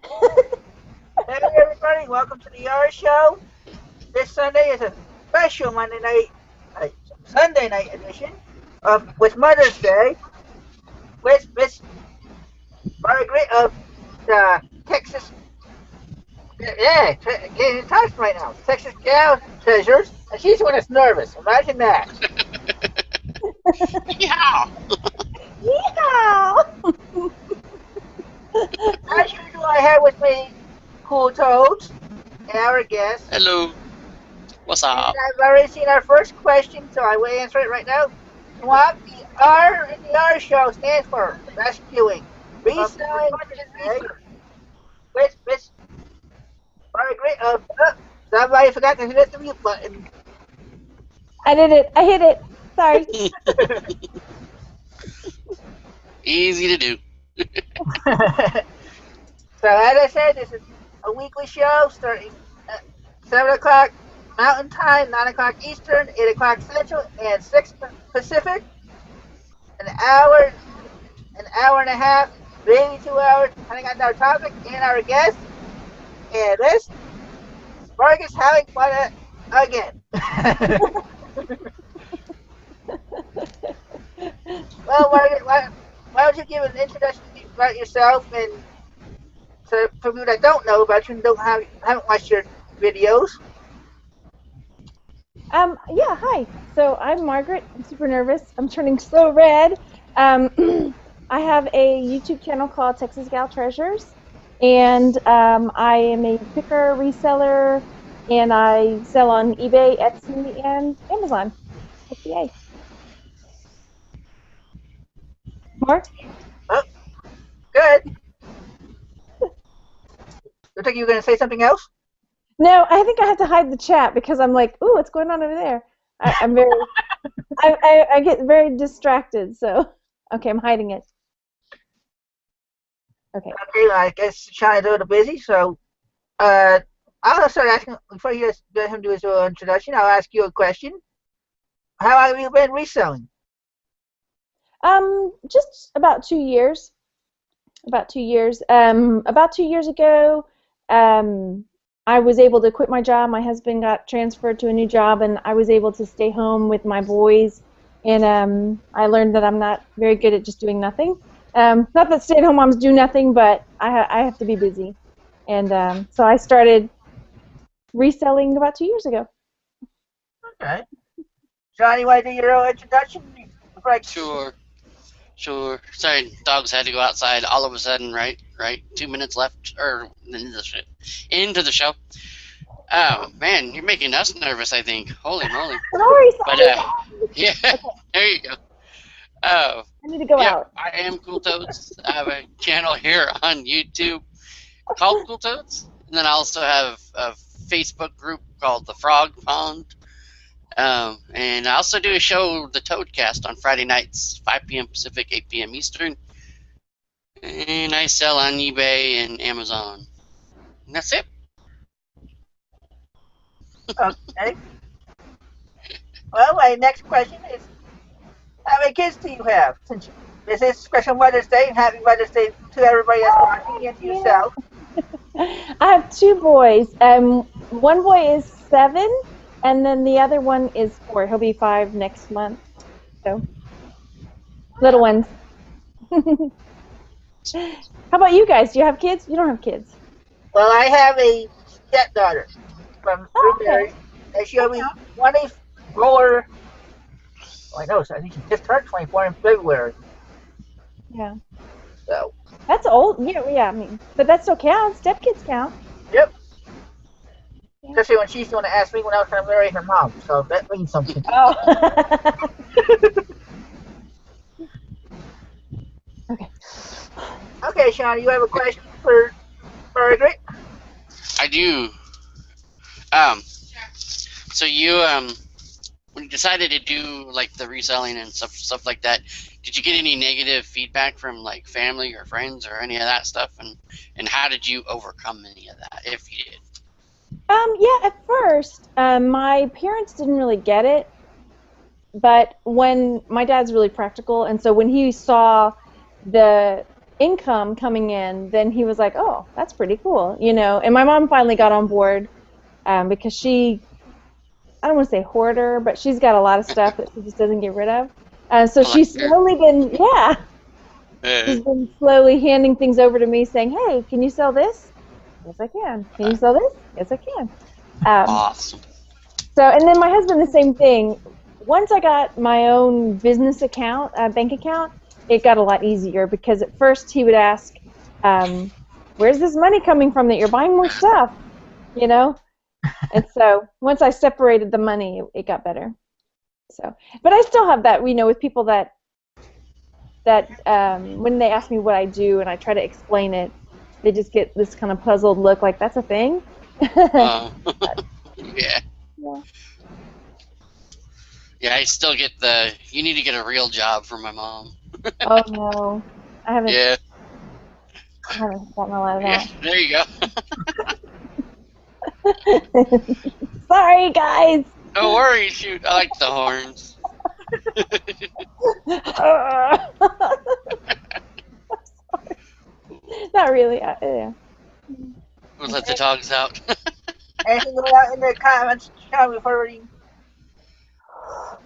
Hey everybody, welcome to the R Show. This Sunday is a special Sunday night edition of with Mother's Day with Miss Margaret of the Texas. Yeah, getting in touch right now. Texas Gal Treasures, and she's the one that's nervous. Imagine that. Yeah. Yeehaw! As usual, I have with me Cool Toads, our guest, Hello. What's and up? I've already seen our first question, so I will answer it right now. What the R in the R show stands for rescuing, reselling, with Miss Margaret of somebody forgot to hit the mute button. I did it. I hit it. Sorry. Easy to do. So as I said, this is a weekly show starting at 7 o'clock Mountain Time, 9 o'clock Eastern, 8 o'clock Central, and 6 Pacific. An hour and a half, maybe 2 hours, depending on our topic and our guest. And this, Marcus having fun again. Well, Margaret, why don't you give an introduction about yourself and so for people that don't know about you and haven't watched your videos. Yeah, hi. So I'm Margaret. I'm super nervous. I'm turning so red. I have a YouTube channel called Texas Gal Treasures, and I am a picker, reseller, and I sell on eBay, Etsy, and Amazon. Yay. More? Oh, good. Looks like you were going to say something else. No, I think I have to hide the chat because I'm like, ooh, what's going on over there? I'm very, I get very distracted. So, okay, I'm hiding it. Okay. Okay, well, I guess Shana's a little busy, so I'll start asking before you let him do his little introduction. I'll ask you a question. How have you been reselling? Just about 2 years. About 2 years. About 2 years ago, I was able to quit my job. My husband got transferred to a new job, and I was able to stay home with my boys. And I learned that I'm not very good at just doing nothing. Not that stay-at-home moms do nothing, but I have to be busy. And so I started reselling about 2 years ago. Okay. Johnny, you want to do your little introduction? Right. Sure. Sure. Sorry, dogs had to go outside all of a sudden, right? 2 minutes left, or into the show. Oh, man, you're making us nervous, I think. Holy moly. Sorry. But, yeah, there you go. Oh, I need to go yeah, out. I am Cool Toads. I have a channel here on YouTube called Cool Toads. And then I also have a Facebook group called The Frog Pond. And I also do a show, The Toadcast, on Friday nights, 5 p.m. Pacific, 8 p.m. Eastern. And I sell on eBay and Amazon. And that's it. Okay. Well, my next question is, how many kids do you have? Since this is special Mother's Day, and happy Mother's Day to everybody that's watching and to yourself. I have two boys. One boy is 7, and then the other one is 4. He'll be 5 next month. So, little ones. How about you guys? Do you have kids? You don't have kids. Well, I have a stepdaughter from marriage, and she'll be 24. Oh, I know, so I think she just turned 24 in February. Yeah. So. That's old. Yeah. I mean, but that still counts. Stepkids count. Yep. Yeah. Especially when she's going to ask me when I was going to marry her mom, so that means something. Oh. Okay. Okay, Sean, you have a question for Margaret? I do. So you, when you decided to do like the reselling and stuff like that, did you get any negative feedback from like family or friends or any of that stuff? And how did you overcome any of that, if you did? Yeah, at first, my parents didn't really get it, but when my dad's really practical, and so when he saw the income coming in, then he was like, oh, that's pretty cool, you know. And my mom finally got on board because I don't want to say hoarder, but she's got a lot of stuff that she just doesn't get rid of. So she's Collector. slowly been, she's been slowly handing things over to me saying, hey, can you sell this? Yes, I can. Can you sell this? Yes, I can. Awesome. So, and then my husband, the same thing. Once I got my own business account, bank account, it got a lot easier because at first he would ask, where's this money coming from that you're buying more stuff, you know? And so once I separated the money, it got better. So, but I still have that, you know, with people that when they ask me what I do and I try to explain it, they just get this kind of puzzled look like, that's a thing? Yeah. Yeah. Yeah, I still get you need to get a real job from my mom. Oh no, I haven't. Yeah. I haven't gotten a lot of Yeah, that. there you go. Sorry, guys. No worries, shoot. I like the horns. Not really. Yeah. We'll let the dogs out. Anything going out in the comments, Sean, before we...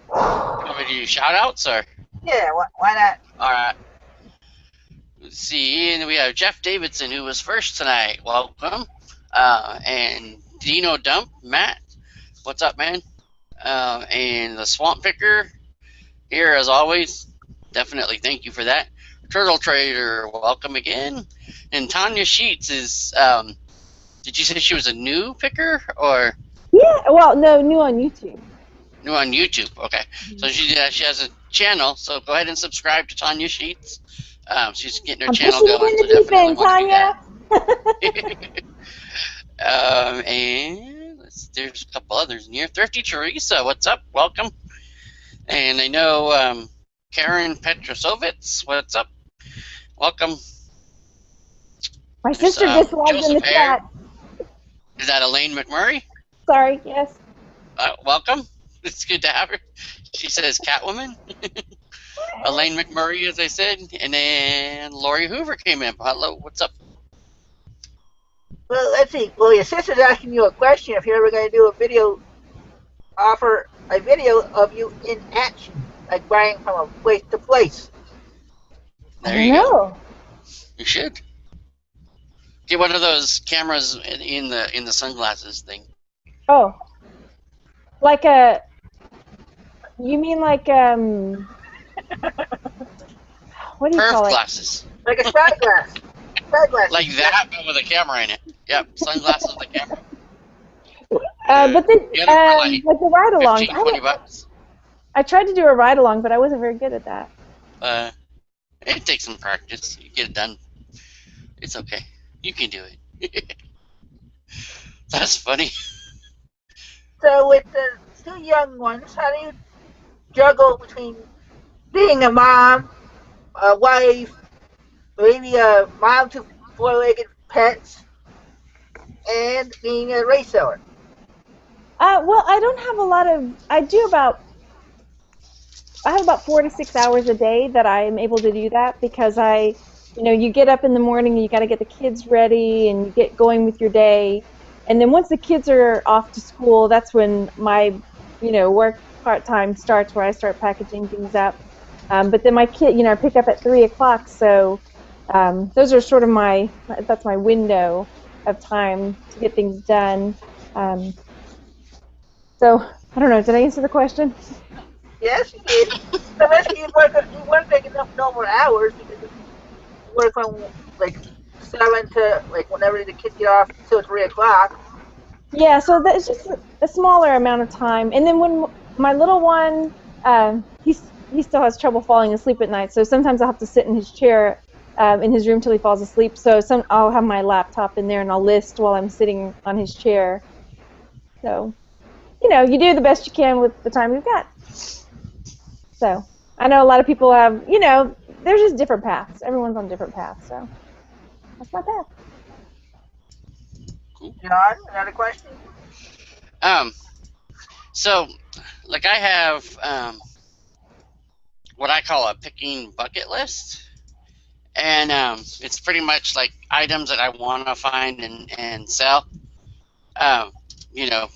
Want me to do shout outs or? Yeah, why not? Alright. Let's see, and we have Jeff Davidson, who was first tonight. Welcome. And Dino Dump, Matt. What's up, man? And the Swamp Picker here as always. Definitely thank you for that. Turtle Trader, welcome again. And Tanya Sheets is, did you say she was a new picker or? Yeah, well, no, new on YouTube. New on YouTube, okay. So she has a channel, so go ahead and subscribe to Tanya Sheets. She's getting her channel going, so definitely want to do that. And there's a couple others in here. Thrifty Teresa, what's up? Welcome. And I know Karen Petrosovitz, what's up? Welcome. My sister just logged in the chat. Is that Elaine McMurray? Sorry, yes. Welcome. It's good to have her. She says Catwoman. Elaine McMurray, as I said. And then Lori Hoover came in. Hello, what's up? Well, let's see. Well, your sister's asking you a question. If you're ever going to do a video, offer a video of you in action, like buying from a place to place. There you go. You should get one of those cameras in the sunglasses thing. Oh, like a. You mean like what do you call it? Glasses. Like a spyglass. Spyglass. Like that, but with a camera in it. Yep, sunglasses with a camera. But the ride along. 15-20 bucks. I tried to do a ride along, but I wasn't very good at that. It takes some practice. You get it done. It's okay. You can do it. That's funny. So with the two young ones, how do you juggle between being a mom, a wife, maybe a mom to four-legged pets, and being a reseller? Well, I don't have a lot of. I have about 4 to 6 hours a day that I'm able to do that because you get up in the morning and you got to get the kids ready and you get going with your day, and then once the kids are off to school, that's when my, work part-time starts, where I start packaging things up. But then my kid, I pick up at 3 o'clock, so those are sort of that's my window of time to get things done. So I don't know. Did I answer the question? Yes, you did. So basically, you weren't taking enough normal hours because you work from like 7 to like whenever the kids get off till 3 o'clock. Yeah, so that's just a smaller amount of time. And then when my little one, he still has trouble falling asleep at night, so sometimes I'll have to sit in his chair in his room till he falls asleep. So I'll have my laptop in there and I'll list while I'm sitting on his chair. So, you do the best you can with the time you've got. So I know a lot of people have, there's just different paths. Everyone's on different paths, so that's my path. Cool. John, another question? So, like I have what I call a picking bucket list, and it's pretty much like items that I want to find and sell. Um, you know,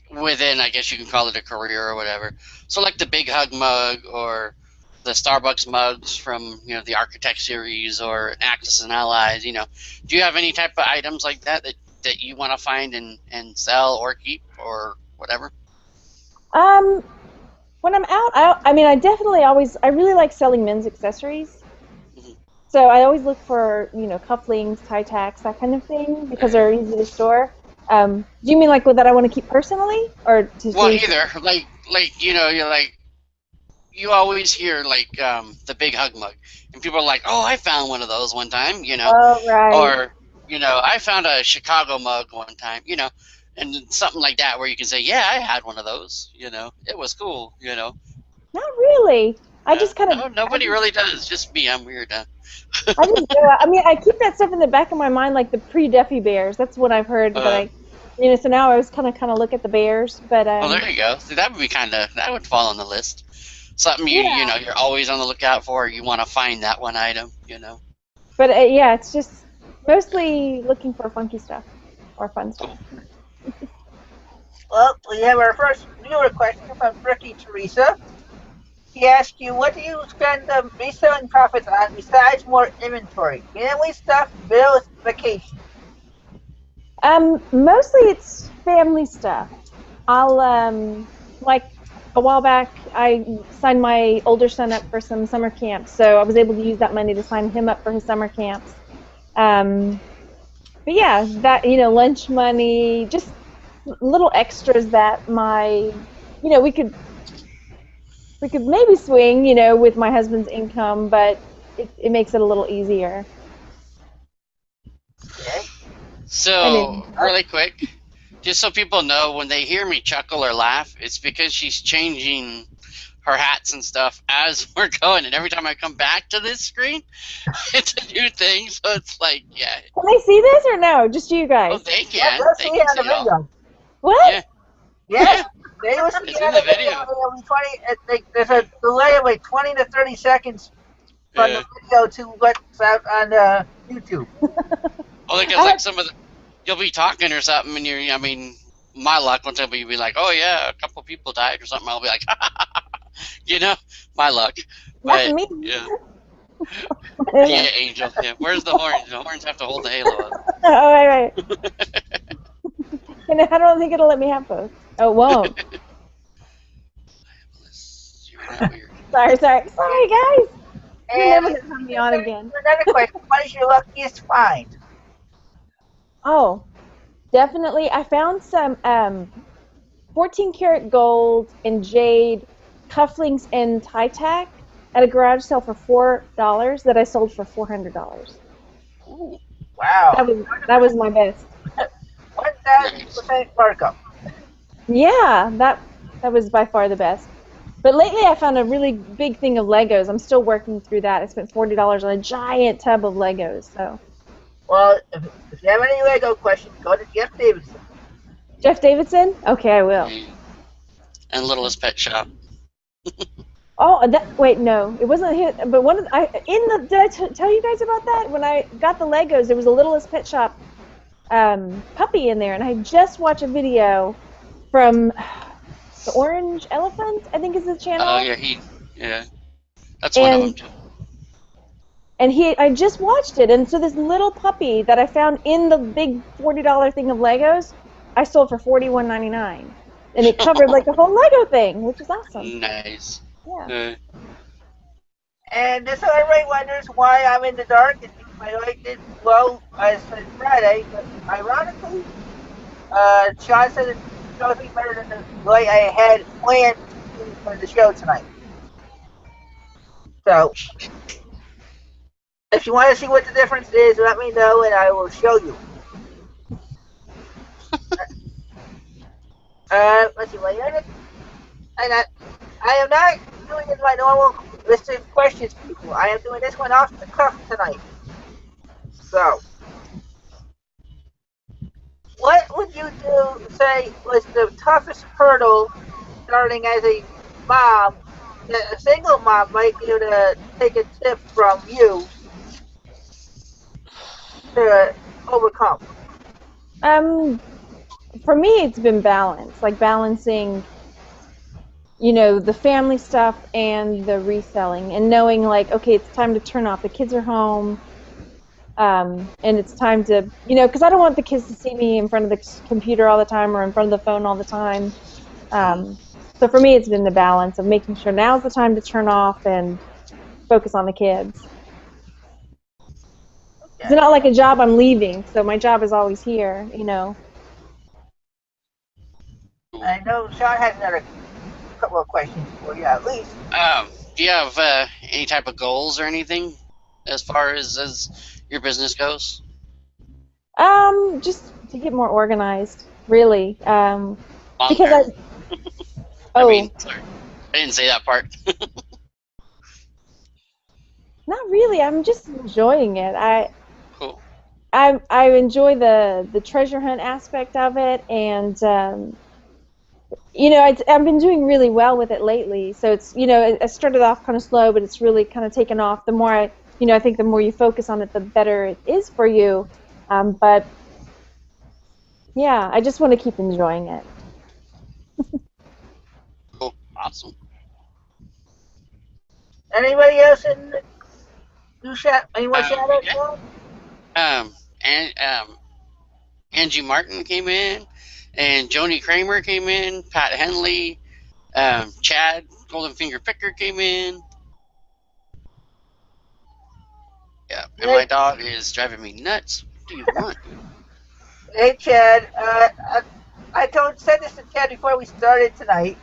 within, I guess you can call it a career or whatever. So like the Big Hug mug or the Starbucks mugs from the Architect series or Axis and Allies. Do you have any type of items like that you want to find and sell or keep or whatever? Um, when I'm out, I mean, I really like selling men's accessories. Mhm. So I always look for, cufflinks, tie tacks, that kind of thing, because they're easy to store. Do you mean like that I want to keep personally, or to Well, resell? either you're like you always hear like the Big Hug mug, and people are like, "Oh, I found one of those one time," Oh, right. or I found a Chicago mug one time, and something like that where you can say, "Yeah, I had one of those," it was cool. Not really. No, nobody really does. Just me. I'm weird. Huh? I mean, I keep that stuff in the back of my mind, like the pre-Duffy Bears. That's what I've heard. But Uh, so now I was kind of look at the Bears. But well, there you go. See, that would be that would fall on the list. Something yeah. you're always on the lookout for. You want to find that one item. But yeah, it's just mostly looking for funky stuff or fun stuff. Cool. Well, we have our first viewer question from Ricky Teresa. He asked you, what do you spend the reselling profits on besides more inventory? Family stuff, bills, vacation. Mostly it's family stuff. I'll like a while back, I signed my older son up for some summer camps, so I was able to use that money to sign him up for his summer camps. Um, but yeah, that lunch money, just little extras that we could maybe swing, with my husband's income, but it makes it a little easier. Okay. I So, mean, really quick, just so people know, when they hear me chuckle or laugh, it's because she's changing her hats and stuff as we're going. And every time I come back to this screen, it's a new thing. So it's like, yeah. can they see this or no? Just you Oh, guys. they Yep, can. let's They see it can on see the it all. video. What? Yeah. Yes, Yeah. they will see It's it in on the the video. video. It'll be 20. There's a delay of like 20 to 30 seconds from the Yeah. video to what's out on YouTube. Well, because I like have, some of you'll be talking or something, and I mean, my luck, one time you'll be like, oh yeah, a couple people died or something. I'll be like, my luck. not But me. yeah, Oh, yeah, Angel. Yeah, where's the horns? The horns have to hold the halo up. right, right. And I don't think it'll let me have both. Oh, it won't. You're not weird. Sorry, sorry. Sorry, guys. You're And never going to have me on again. another question: what is your luckiest find? Oh, definitely. I found some 14 karat gold and jade cufflinks and tie tack at a garage sale for $4 that I sold for $400. Ooh, Wow, That was my best. nice. 1,000% markup. Yeah, that was by far the best. But lately I found a really big thing of Legos. I'm still working through that. I spent $40 on a giant tub of Legos. So Well, if you have any Lego questions, go to Jeff Davidson. Jeff Davidson? Okay, I will. And Littlest Pet Shop. Oh, wait, no, it wasn't him. But did I tell you guys about that? When I got the Legos, there was a Littlest Pet Shop puppy in there, and I just watched a video from the Orange Elephant, I think is his channel. Oh yeah, that's one of them and too. and I just watched it, and so this little puppy that I found in the big $40 thing of Legos, I sold for $41.99, and it covered like the whole Lego thing, which is awesome. Nice. Yeah. And this everybody wonders why I'm in the dark. It's because my light did well as said Friday, but ironically, Sean said it shows me better than the light I had planned for the show tonight. So, if you want to see what the difference is, let me know and I will show you. Let's see, my unit, and I am not doing it my normal list of questions, people. I am doing this one off the cuff tonight. So, what would you say was the toughest hurdle starting as a mom, that a single mom might be able to take a tip from you to overcome? For me, it's been balance, like balancing, the family stuff and the reselling, and knowing like, okay, it's time to turn off. The kids are home, and it's time to, because I don't want the kids to see me in front of the computer all the time or in front of the phone all the time. So for me, it's been the balance of making sure now's the time to turn off and focus on the kids. It's Okay. not like a job I'm leaving, so my job is always here, I know Sean has another couple of questions for you at least. Do you have any type of goals or anything as far as your business goes? Just to get more organized, really. Long Because term. oh, Sorry, I didn't say that part. not really. I'm just enjoying it. Cool. I enjoy the treasure hunt aspect of it, and I've been doing really well with it lately. So it's, it started off kind of slow, but it's really kind of taken off. The more I think the more you focus on it, the better it is for you. But yeah, I just want to keep enjoying it. Cool. Awesome. Anybody else in do shout? Any more shout outs? Yeah. And Angie Martin came in, and Joni Kramer came in, Pat Henley, Chad Golden Finger Picker came in. Yeah, and my dog is driving me nuts. What do you want? Hey Chad, I said this to Chad before we started tonight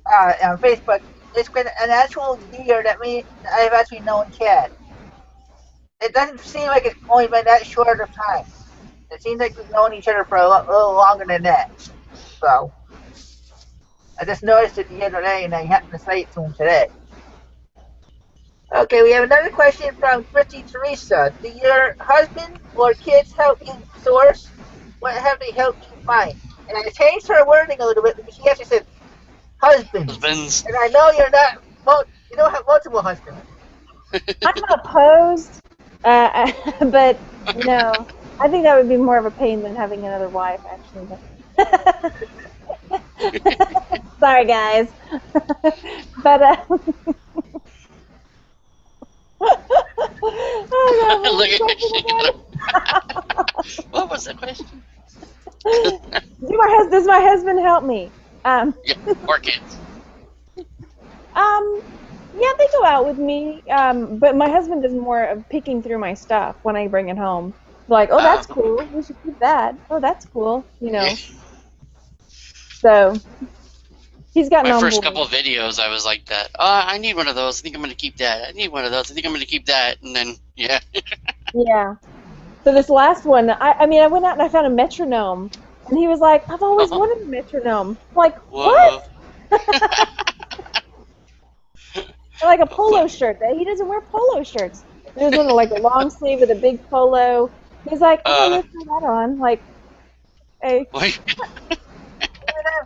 on Facebook. It's been an actual year that I've actually known Chad. It doesn't seem like it's only been that short of time. It seems like we've known each other for a little longer than that. So I just noticed it the other day, and I happened to say it to him today. Okay, we have another question from Christy Teresa. Do your husband or kids help you source? What have they helped you find? And I changed her wording a little bit because she actually said husbands. Husbands. And I know you don't have multiple husbands. I'm not opposed, but no, I think that would be more of a pain than having another wife, actually. Sorry, guys. But oh, Look at what was the question? Does my husband help me? Yeah, or kids. Yeah, they go out with me, but my husband does more of picking through my stuff when I bring it home. Like, oh, that's cool. We should keep that. Oh, that's cool. So he's gotten my on first board. couple of videos, I was like that. Oh, I need one of those. I think I'm going to keep that. I need one of those. I think I'm going to keep that. And then, yeah. Yeah. So this last one, I mean, I went out and I found a metronome, and he was like, I've always wanted a metronome. I'm like, what? Like a polo shirt. He doesn't wear polo shirts. There's one like a long sleeve with a big polo. He's like, oh, let's try that on. Like, hey. I'm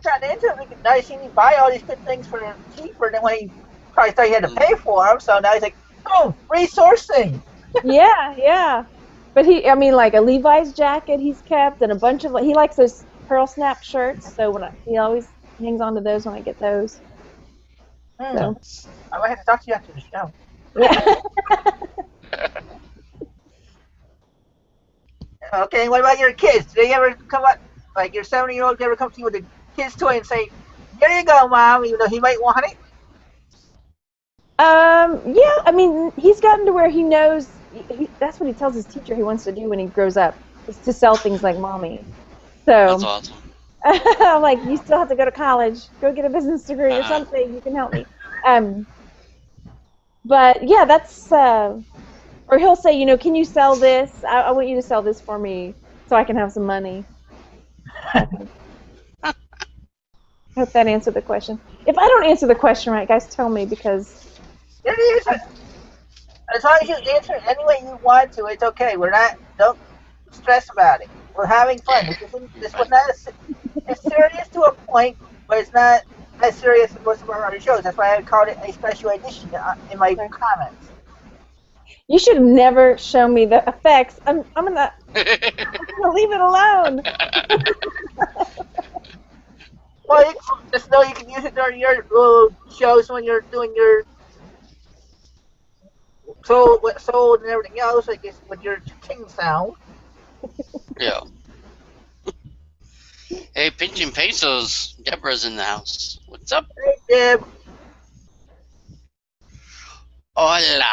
trying to enter it. Now he's seen me buy all these good things for cheaper than when he probably thought he had to pay for them. So now he's like, oh, resourcing. Yeah. But like a Levi's jacket he's kept, and a bunch of, he likes those pearl snap shirts. So he always hangs on to those when I get those. So. I might have to talk to you after the show. Yeah. Okay, what about your kids? Do they ever come up, like your 7-year-old, ever come to you with a kid's toy and say, here you go, Mom, even though he might want it? Yeah, I mean, he's gotten to where he knows, that's what he tells his teacher he wants to do when he grows up, is to sell things like Mommy. So. That's awesome. I'm like, you still have to go to college. Go get a business degree or something. You can help me. But yeah, that's, or he'll say, can you sell this? I want you to sell this for me so I can have some money. I hope that answered the question. If I don't answer the question right, guys, tell me, because... As long as you answer it any way you want to, it's okay. Don't stress about it. We're having fun. This was not it's serious to a point, but it's not as serious as most of our other shows. That's why I called it a special edition in my comments. You should have never shown me the effects. I'm gonna leave it alone. Well, just know you can use it during your shows when you're doing your sold and everything else. I guess with your king sound. Yeah. Hey, pinching pesos. Deborah's in the house. What's up? Hey, Deb. Hola.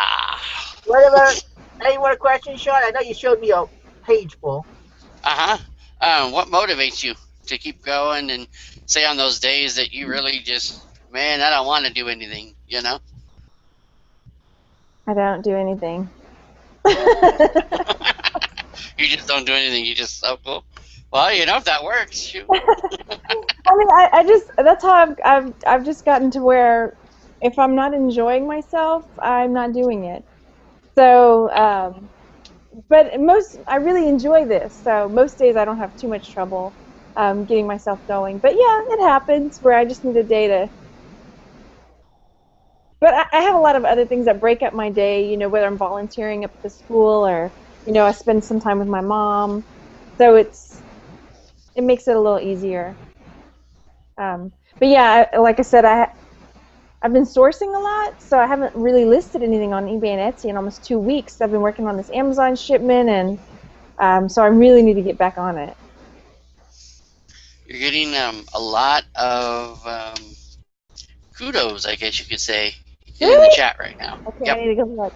What about any more questions, Sean? I know you showed me a page full. What motivates you to keep going and say on those days that you really just, man, I don't want to do anything, you know? I don't do anything. You just don't do anything. You just, oh, cool. Well, you know, if that works, shoot. I mean, I just, that's how I've just gotten to where if I'm not enjoying myself, I'm not doing it. So, but I really enjoy this. So most days I don't have too much trouble getting myself going. But yeah, it happens where I just need a day to. But I have a lot of other things that break up my day, you know, whether I'm volunteering up at the school or, you know, I spend some time with my mom. So it makes it a little easier. But yeah, like I said, I've been sourcing a lot, so I haven't really listed anything on eBay and Etsy in almost 2 weeks. I've been working on this Amazon shipment, and so I really need to get back on it. You're getting a lot of kudos, I guess you could say, in the chat right now. Okay, Yep. I need to go look.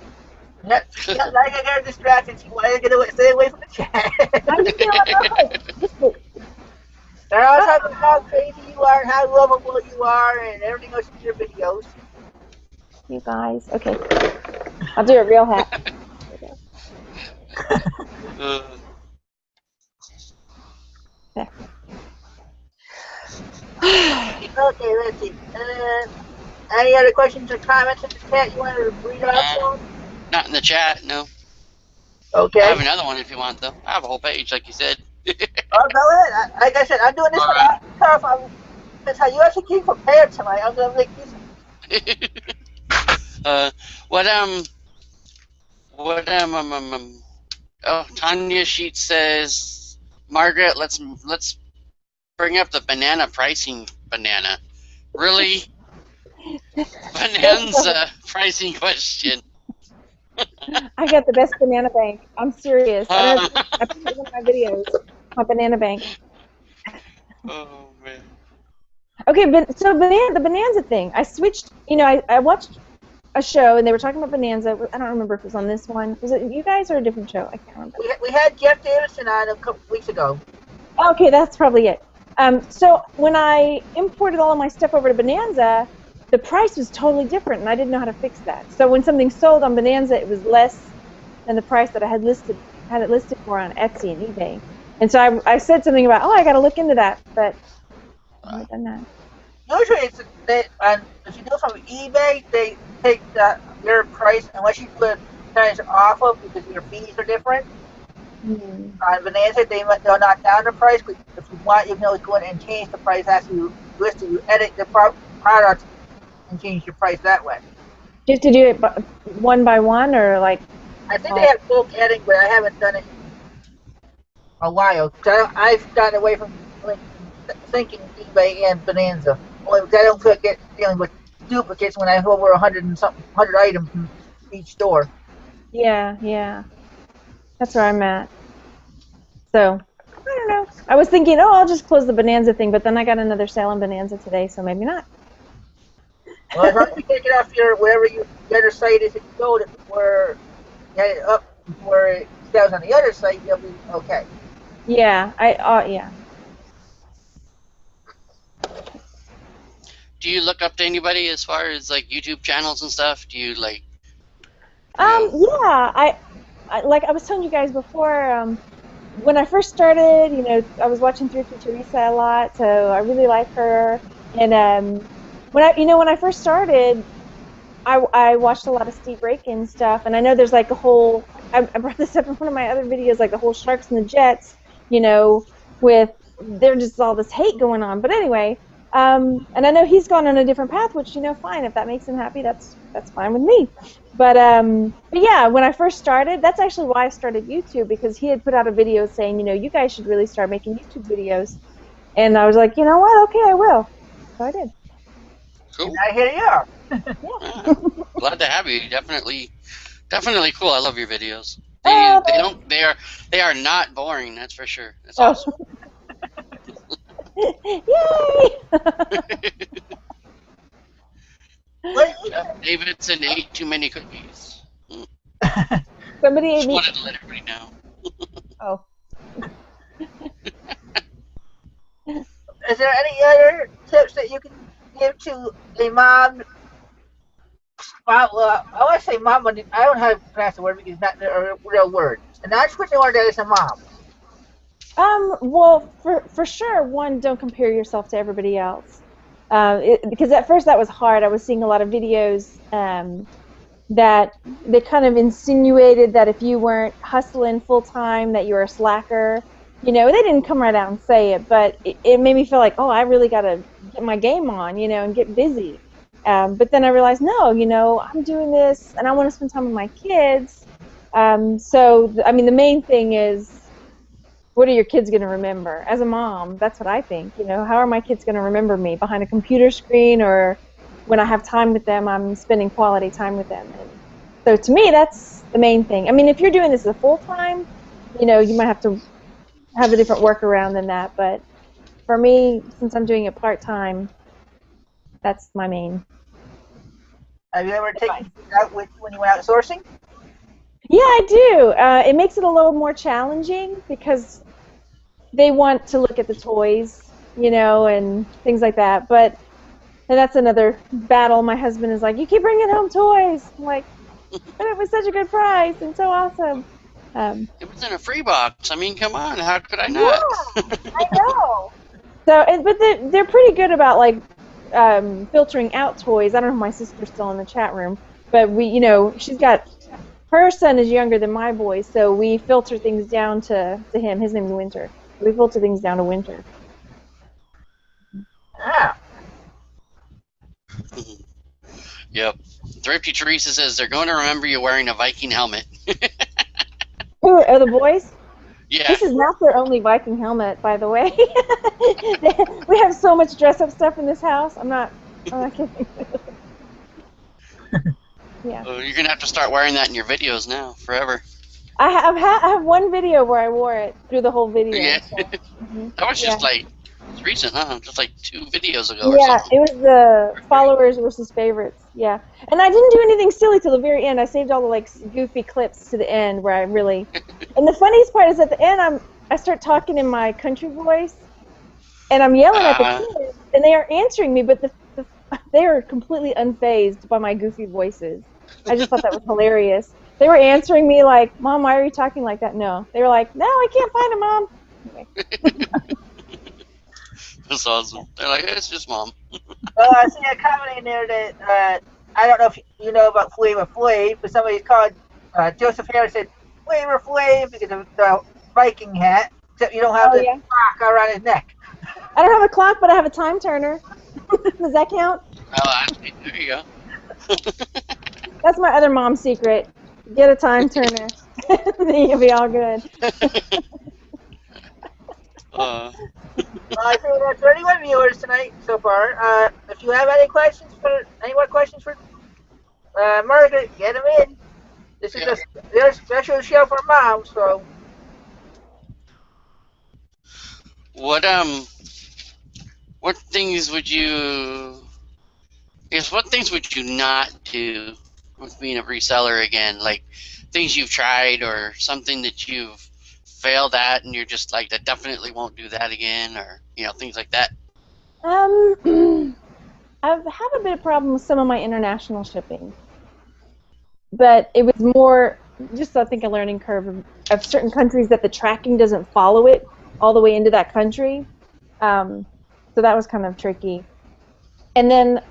Like I got distracted. She wanted to stay away from the chat. I'm just feeling They're all talking about how crazy you are and how lovable you are and everything else in your videos. You guys, okay. I'll do it real happy. Okay. Okay, let's see. Any other questions or comments in the chat you want to read off? Not in the chat, no. Okay. I have another one if you want, though. I have a whole page, like you said. Oh, go ahead. Like I said, I'm doing this one tough. That's how you actually keep prepared tonight. I'm gonna make these. Oh, Tanya Sheet says, Margaret, let's bring up the banana pricing. Banana, really? Bonanza pricing question. I got the best banana bank. I'm serious. I put it in one of my videos. My banana bank. Oh man. Okay, but so the Bonanza thing. I switched. You know, I watched a show and they were talking about Bonanza. I don't remember if it was on this one. Was it you guys or a different show? I can't remember. We had Jeff Davidson on a couple weeks ago. Okay, that's probably it. So when I imported all of my stuff over to Bonanza, the price was totally different, and I didn't know how to fix that. So when something sold on Bonanza, it was less than the price that I had it listed for on Etsy and eBay. And so I said something about, oh, I got to look into that, but I haven't done that. Usually, if you do it from eBay, they take your price unless you put percentage off of because your fees are different. On Bonanza, they'll knock down the price, but if you want, you can always go in and change the price after you list it. You edit the product and change your price that way. Do you have to do it one by one, or like? I think they have bulk editing, but I haven't done it in a while. I've gotten away from thinking eBay and Bonanza. Only because I don't feel like dealing with duplicates when I have over 100 items from each store. Yeah. That's where I'm at. So, I don't know. I was thinking, oh, I'll just close the Bonanza thing, but then I got another sale on Bonanza today, so maybe not. Well, as long as you take it off wherever your other site is, if you sold it before you had it up before it sells on the other site, you'll be okay. Yeah, yeah. Do you look up to anybody as far as like YouTube channels and stuff? Do you like? Yeah, I like I was telling you guys before. When I first started, you know, I was watching Teresa a lot, so I really like her. And when I first started, I watched a lot of Steve Rakin stuff, and I know there's like a whole. I brought this up in one of my other videos, like the whole Sharks and the Jets. You know, with there's just all this hate going on. But anyway, And I know he's gone on a different path, which, you know, fine. If that makes him happy, that's fine with me. But yeah, when I first started, that's actually why I started YouTube, because he had put out a video saying, you know, you guys should really start making YouTube videos. And I was like, you know what? Okay, I will. So I did. And Cool. now here you are. Yeah. Glad to have you. Definitely cool. I love your videos. They are not boring. That's for sure. That's awesome. Yay! Davidson ate too many cookies. Somebody ate Just me. wanted to let everybody know. Oh. Is there any other tips that you can give to a mom? Well, I want to say mom, but I don't know how to pronounce the word because it's not a real word. An entrepreneur that is a mom. Well, for sure, one, don't compare yourself to everybody else. Because at first that was hard. I was seeing a lot of videos that they kind of insinuated that if you weren't hustling full time, that you were a slacker. You know, they didn't come right out and say it, but it made me feel like, oh, I really got to get my game on, you know, and get busy. But then I realized, no, you know, I'm doing this, and I want to spend time with my kids. So, I mean, the main thing is, what are your kids going to remember? As a mom, that's what I think. You know, how are my kids going to remember me? Behind a computer screen, or when I have time with them, I'm spending quality time with them. And so to me, that's the main thing. I mean, if you're doing this as a full-time, you know, you might have to have a different workaround than that. But for me, since I'm doing it part-time, that's my main. Have you ever taken out when you went outsourcing? Yeah, I do. It makes it a little more challenging because they want to look at the toys, you know, and things like that. But and that's another battle. My husband is like, you keep bringing home toys. I'm like, but it was such a good price and so awesome. It was in a free box. I mean, come on. How could I not? Yeah, I know. So, but they're pretty good about like filtering out toys. I don't know if my sister's still in the chat room, but we, you know, her son is younger than my boy, so we filter things down to him. His name's Winter. We filter things down to Winter. Ah. Yep. Thrifty Teresa says they're going to remember you wearing a Viking helmet. Who are the boys? Yeah. This is not their only Viking helmet, by the way. We have so much dress-up stuff in this house. I'm not kidding. Yeah. Well, you're going to have to start wearing that in your videos now, forever. I have one video where I wore it through the whole video. Yeah. So. That was just like, it's recent, huh? Just like 2 videos ago or Yeah, something. it was the followers versus favorites. Yeah. And I didn't do anything silly till the very end. I saved all the like goofy clips to the end where I really... And the funniest part is at the end I start talking in my country voice and I'm yelling at the kids and they are answering me, but they are completely unfazed by my goofy voices. I just thought that was hilarious. They were answering me like, Mom, why are you talking like that? No. They were like, no, I can't find it, Mom. Okay. That's awesome. They're like, it's just Mom. Well, I see a comment in there that I don't know if you know about Flavor Flav, but somebody called Joseph Harris said Flavor Flav because of the Viking hat, except you don't have the clock around his neck. I don't have a clock, but I have a time turner. Does that count? Oh, actually, there you go. That's my other mom secret. Get a time turner. Then you'll be all good. I think that's 31 viewers tonight so far. If you have any more questions for Margaret, get them in. This is a special show for moms, so. What things would you? What things would you not do with being a reseller again? Like things you've tried or something that you've failed at, and you're just like, I definitely won't do that again, or things like that. I've had a bit of problem with some of my international shipping, but it was more just I think a learning curve of certain countries that the tracking doesn't follow it all the way into that country. So that was kind of tricky. And then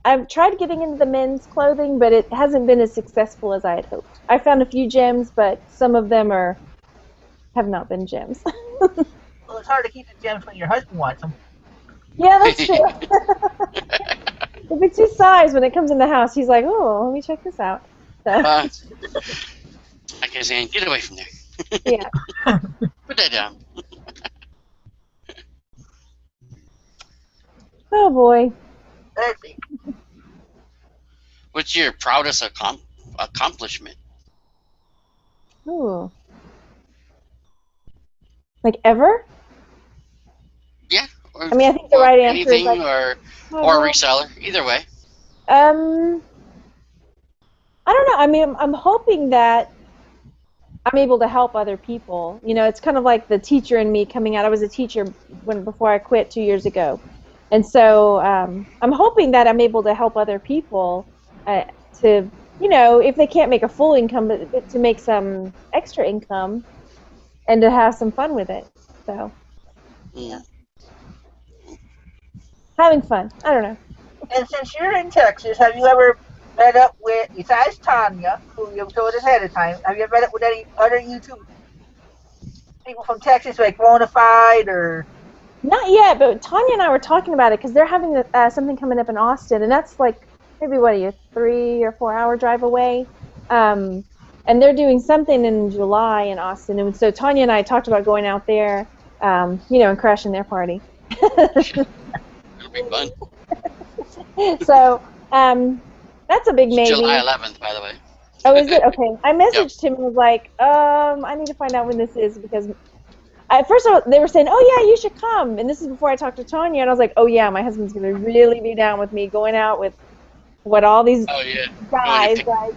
I've tried getting into the men's clothing, but it hasn't been as successful as I had hoped. I found a few gems, but some of them have not been gems. Well, it's hard to keep the gems when your husband wants them. Yeah, that's true. If it's his size, when it comes in the house, he's like, oh, let me check this out. So, I guess, Ann, get away from there. yeah. Put that down. Oh, boy. Let's see. What's your proudest accomplishment? Ooh. Like ever? Yeah. Or, I mean, I think the right answer is anything, like, or reseller. Either way. I don't know. I mean, I'm hoping that I'm able to help other people. You know, it's kind of like the teacher in me coming out. I was a teacher before I quit 2 years ago, and so I'm hoping that I'm able to help other people to, you know, if they can't make a full income, but to make some extra income and to have some fun with it. So, yeah, having fun. I don't know. And since you're in Texas, have you ever met up with, besides Tanya, who you told us ahead of time, have you ever met up with any other YouTube people from Texas, like Bonafide or? Not yet, but Tanya and I were talking about it because they're having something coming up in Austin, and that's like maybe what are you, 3 or 4 hour drive away, and they're doing something in July in Austin, and so Tanya and I talked about going out there, you know, and crashing their party. It'll be fun. So that's a big It's maybe. July 11th, by the way. Oh, is it? Okay. I messaged him and was like, I need to find out when this is because at first they were saying, oh yeah, you should come, and this is before I talked to Tanya, and I was like, oh yeah, my husband's gonna really be down with me going out with all these guys. Like,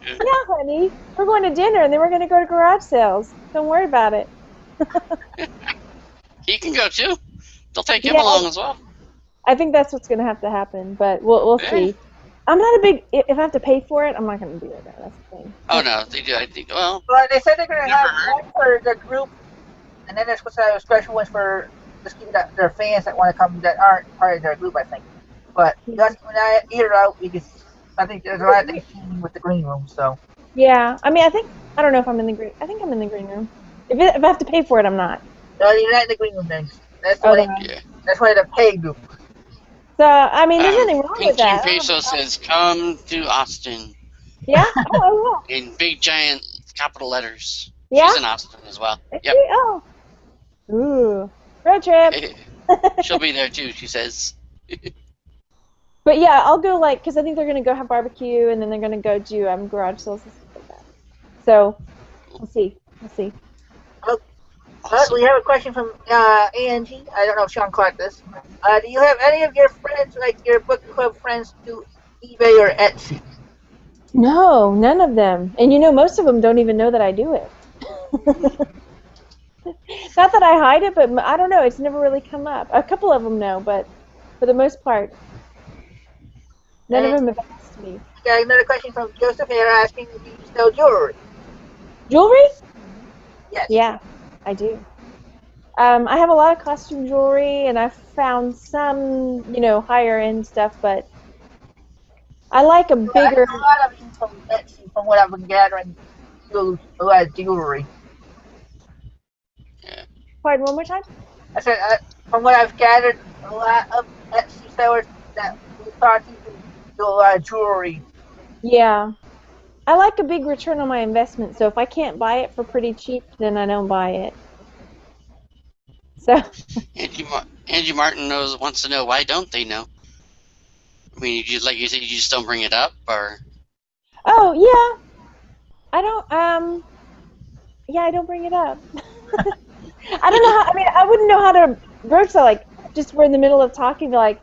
yeah, honey, we're going to dinner, and then we're gonna go to garage sales. Don't worry about it. He can go too. They'll take him along as well. I think that's what's gonna have to happen, but we'll see. I'm not a big. If I have to pay for it, I'm not gonna do it. That's the thing. Oh no, they do. I think. Well, They said they're gonna have one for the group, and then they're supposed to have special ones for just keep their fans that want to come that aren't part of their group, I think. But just when I ear out, I think there's a lot of things changing with the green room. So. Yeah, I mean, I don't know if I'm in the green. I think I'm in the green room. If I have to pay for it, I'm not. No, you're not in the green room then. That's why the pay group. So I mean, there's nothing wrong with that. Peso says, "Come to Austin." Yeah. Oh, yeah. In big giant capital letters. Yeah. She's in Austin as well. Yep. Oh. Ooh. Road trip. She'll be there too. She says. But yeah, I'll go because I think they're gonna go have barbecue and then they're gonna go do garage sales and stuff like that. So we'll see. Oh. We have a question from Angie. I don't know if Sean caught this. Do you have any of your friends, like your book club friends, do eBay or Etsy? No, none of them. And you know, most of them don't even know that I do it. Not that I hide it, but I don't know. It's never really come up. A couple of them know, but for the most part, none of them have asked me. Okay, another question from Joseph here asking if you sell jewelry. Jewelry? Yes. Yeah, I do. I have a lot of costume jewelry, and I've found some, you know, higher end stuff, but I like a bigger. A lot of you from Etsy, from what I've been gathering, do a lot of jewelry. Yeah. Pardon, one more time? I said, from what I've gathered, a lot of Etsy sellers that we talk to do a lot of jewelry. Yeah. I like a big return on my investment, so if I can't buy it for pretty cheap, then I don't buy it. So. Angie Martin wants to know, why don't they know? I mean, like you said, you just don't bring it up, or? Oh yeah, I don't. Yeah, I don't bring it up. I don't know how. I mean, I wouldn't know how to broach that. Like, just we're in the middle of talking, be like,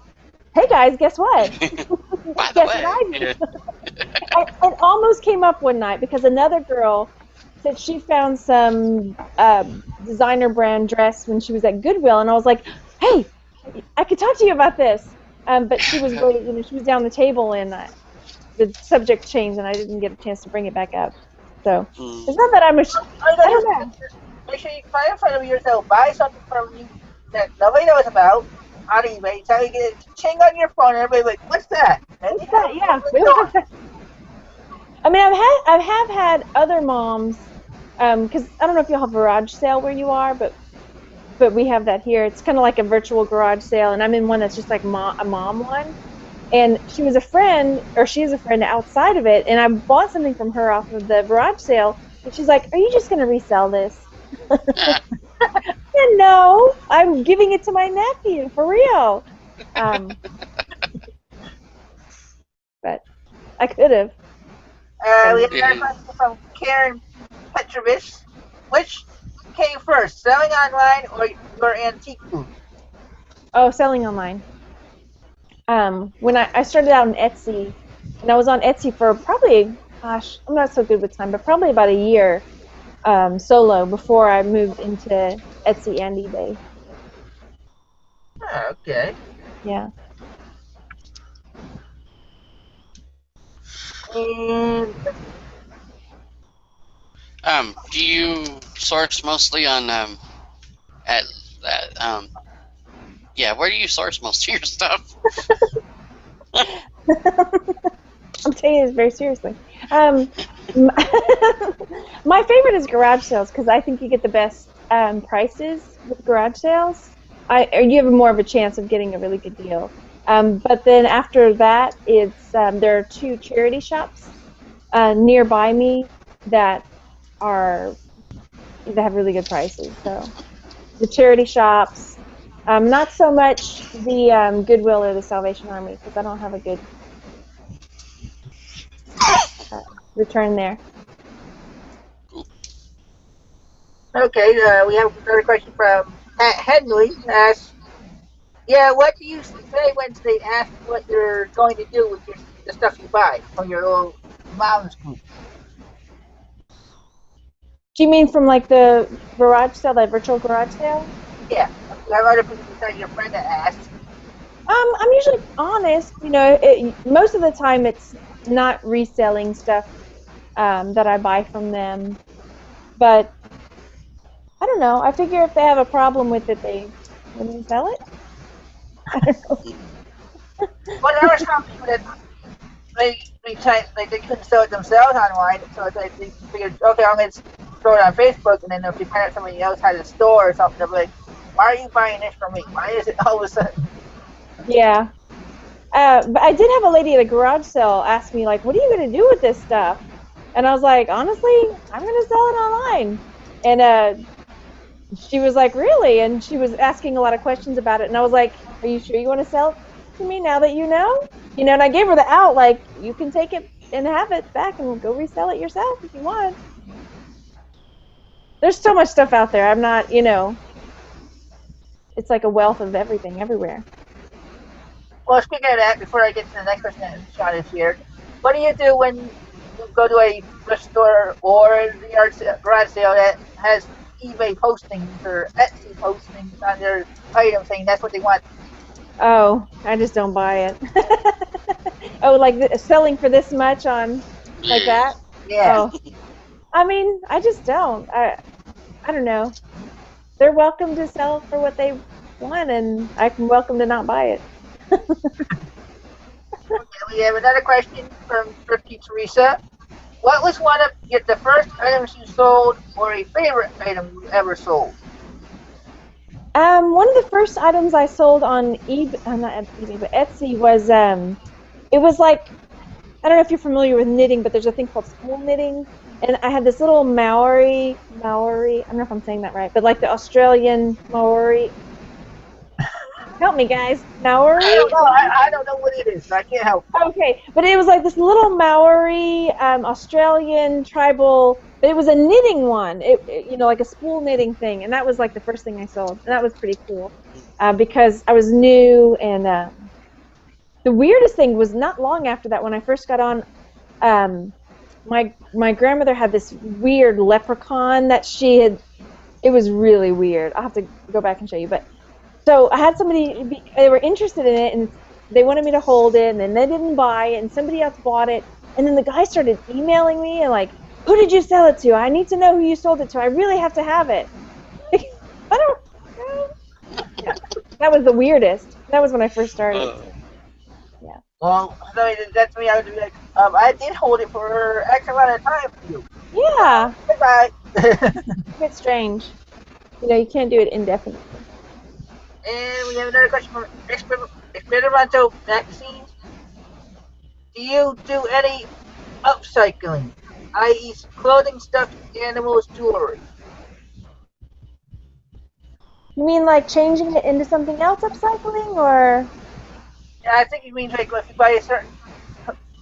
"Hey guys, guess what? By the Guess way, what I did?" It almost came up one night because another girl said she found some designer brand dress when she was at Goodwill, and I was like, "Hey, I could talk to you about this." But she was really, you know, she was down the table, and the subject changed, and I didn't get a chance to bring it back up. So it's not that I'm I don't know. Make sure you find in front of yourself, buy something from you that nobody knows about on eBay. So you get a ching on your phone, and everybody's like, "What's that?" What's that? Yeah. I mean, I have had other moms, because I don't know if you'll have a garage sale where you are, but but we have that here. It's kind of like a virtual garage sale, and I'm in one that's just like a mom one. And she was a friend, or she is a friend outside of it, and I bought something from her off of the garage sale, and she's like, "Are you just going to resell this?" And no, I'm giving it to my nephew, for real. But I could have. We have another question from Karen Petrovich. Which came first, selling online or your antique booth? Oh, selling online. When I started out on Etsy, and I was on Etsy for probably, gosh, I'm not so good with time, but probably about a year solo before I moved into Etsy and eBay. Oh, okay. Yeah. And Do you source mostly on at yeah, where do you source most of your stuff? I'm taking this very seriously. My favorite is garage sales because I think you get the best prices with garage sales. You have more of a chance of getting a really good deal. But then after that, it's there are 2 charity shops nearby me that have really good prices. So the charity shops, not so much the Goodwill or the Salvation Army because I don't have a good return there. okay, we have another question from Henley. Asks, yeah, what do you say when they ask what you're going to do with the stuff you buy from your little mom's group? Do you mean from like the garage sale, that virtual garage sale? Yeah, you have other people besides your friend that asks. I'm usually honest. You know, most of the time it's not reselling stuff that I buy from them, but I don't know. I figure if they have a problem with it, they wouldn't sell it. I don't know. But there are some people that they couldn't sell it themselves online, so they figured, okay, I'm going to throw it on Facebook, and then if they find out somebody else has a store or something, they'll be like, why are you buying this from me? Why is it all of a sudden? Yeah. But I did have a lady at a garage sale ask me, like, what are you going to do with this stuff? And I was like, honestly, I'm going to sell it online. And she was like, really? And she was asking a lot of questions about it. And I was like, are you sure you want to sell it to me now that you know? You know, and I gave her the out, like, you can take it and have it back and go resell it yourself if you want. There's so much stuff out there. I'm not, you know, it's like a wealth of everything everywhere. Well, speaking of that, before I get to the next question that Sean is here, what do you do when you go to a thrift store or the garage sale that has eBay postings or Etsy postings on their item saying that's what they want? Oh, I just don't buy it. Oh, like selling for this much on like that? Yeah. Oh, I mean, I just don't. I don't know. They're welcome to sell for what they want, and I'm welcome to not buy it. Okay, we have another question from Thrifty Teresa. What was one of the first items you sold or a favorite item you ever sold? One of the first items I sold on eBay, not eBay, but Etsy was it was like, I don't know if you're familiar with knitting, but there's a thing called spool knitting, and I had this little Maori, I don't know if I'm saying that right, but like the Australian Maori. Help me, guys. Maori? I don't know. I don't know what it is, so I can't help. Okay, but it was like this little Maori Australian tribal, but it was a knitting one. You know, like a spool knitting thing, and that was like the first thing I sold, and that was pretty cool because I was new. And the weirdest thing was not long after that, when I first got on, my grandmother had this weird leprechaun that she had. It was really weird. I'll have to go back and show you, but. So I had somebody, they were interested in it, and they wanted me to hold it, and then they didn't buy it, and somebody else bought it, and then the guy started emailing me, and like, who did you sell it to? I need to know who you sold it to. I really have to have it. I don't know. Yeah. That was the weirdest. That was when I first started. Yeah. Well, that's me. I would be like, I did hold it for X amount of time for you. Yeah. Goodbye. A bit strange. You can't do it indefinitely. And we have another question from Experimental Magazine. Do you do any upcycling, i.e., clothing, stuffed animals, jewelry? You mean like changing it into something else, upcycling, or? Yeah, I think it means like if you buy a certain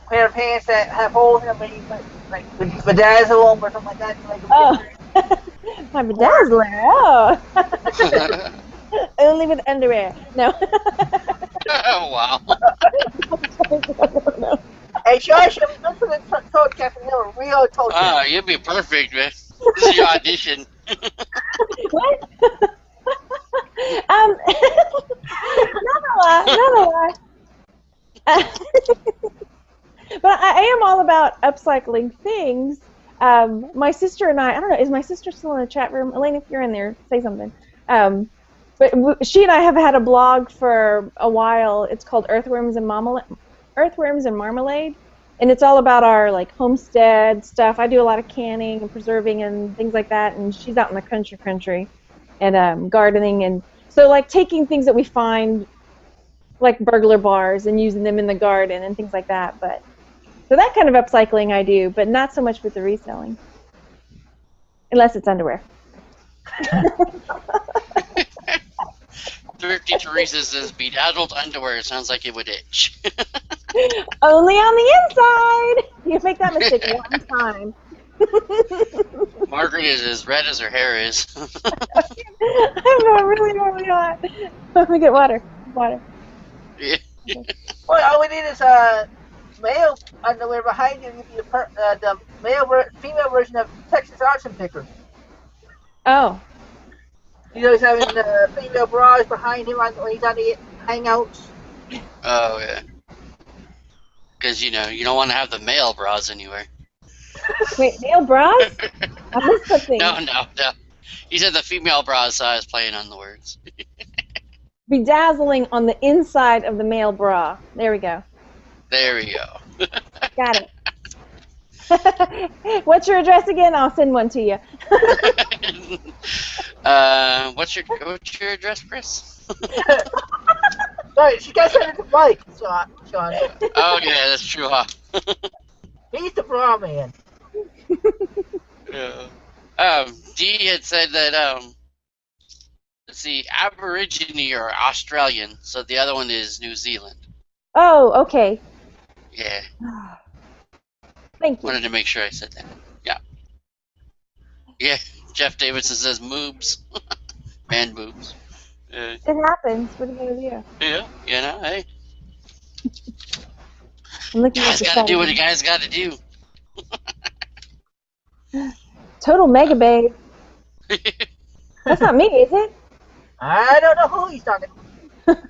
pair of pants that have holes in them, and you like bedazzle them or something like that. Like Oh, my bedazzler. Oh, only with underwear. No. Oh, wow. No. Hey, Josh, I'm for the Toad Captain Hill, real Toad Captain. Ah, you'd be perfect, man. This is your audition. What? Not a lie. But I am all about upcycling things. My sister and I don't know, is my sister still in the chat room? Elaine, if you're in there, say something. But she and I have had a blog for a while. It's called Earthworms and Marmalade, and it's all about our like homestead stuff. I do a lot of canning and preserving and things like that, and she's out in the country, and gardening, and so like taking things that we find, like burglar bars, and using them in the garden and things like that. But so that kind of upcycling I do, but not so much with the reselling, unless it's underwear. Thrifty Teresa says bedazzled underwear sounds like it would itch. Only on the inside. You make that mistake one time. Margaret is as red as her hair is. I'm really hot. Let me get water. Yeah. Well, all we need is male underwear behind you. The female version of Texas Arson Picker. Oh. He's having the female bras behind him when he's on the hangouts. Oh, yeah. Because, you don't want to have the male bras anywhere. Wait, male bras? I missed something. No. He said the female bras, so I was playing on the words. Bedazzling on the inside of the male bra. There we go. There we go. Got it. What's your address again? I'll send one to you. What's your address, Chris? Sorry, she got sent it to Mike, Sean. Oh, yeah, that's true, huh? He's the bra man. Yeah. Dee had said that, let's see, Aborigine or Australian, so the other one is New Zealand. Oh, okay. Yeah. Thank you. Wanted to make sure I said that. Yeah. Yeah, Jeff Davidson says moobs. Man boobs. It happens. What are you going to do? Yeah, hey. I'm looking Guys gotta do what you guys gotta do. Total mega babe. That's not me, is it? I don't know who he's talking to.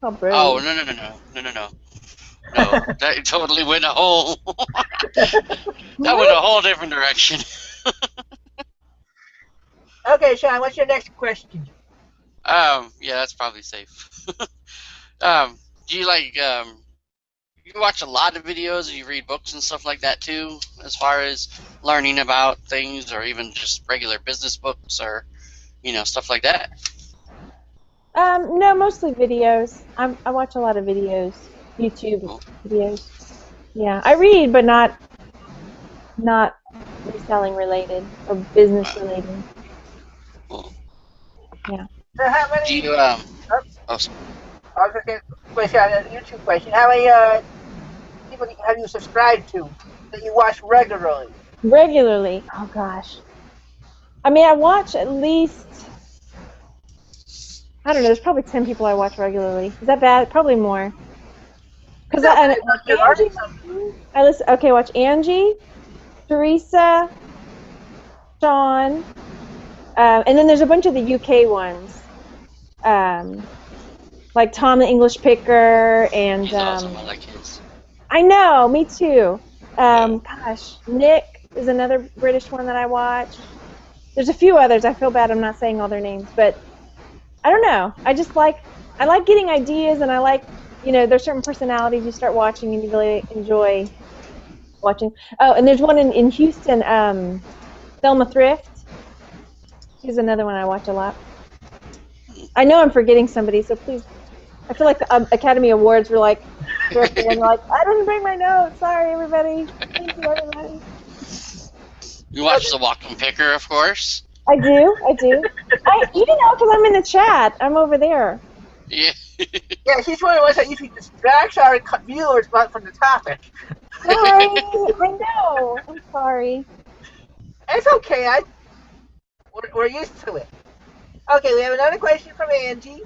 Oh, no. No, that totally went a whole... that went a whole different direction. Okay, Sean, what's your next question? Yeah, that's probably safe. Do you like, you watch a lot of videos and you read books and stuff like that too, as far as learning about things, or even just regular business books, or, stuff like that? No, mostly videos. I watch a lot of videos. YouTube videos. Yeah, I read, but not reselling related or business related. Cool. Yeah. So how many? Do you I was going to question a YouTube question. How many people have you subscribed to that you watch regularly? Regularly? Oh gosh. I mean, I watch at least. I don't know. There's probably 10 people I watch regularly. Is that bad? Probably more. Because I listen. Okay, watch Angie, Teresa, Sean, and then there's a bunch of the UK ones, like Tom the English Picker, and He's awesome. I like his. I know, me too. Gosh, Nick is another British one that I watch. There's a few others. I feel bad I'm not saying all their names, but I don't know. I like getting ideas, and I like. There's certain personalities you start watching and you really enjoy watching. Oh, and there's one in Houston, Thelma Thrift. She's another one I watch a lot. I know I'm forgetting somebody, so please. I feel like the Academy Awards were like, they're up there and like, I didn't bring my notes. Sorry, everybody. Thank you, everybody. You watch The Walking Picker, of course. I do. You know, because I'm in the chat. I'm over there. Yeah. Yeah, she's one of the ones that usually distracts our viewers from the topic. Sorry, I know. I'm sorry. It's okay. We're used to it. Okay, we have another question from Angie.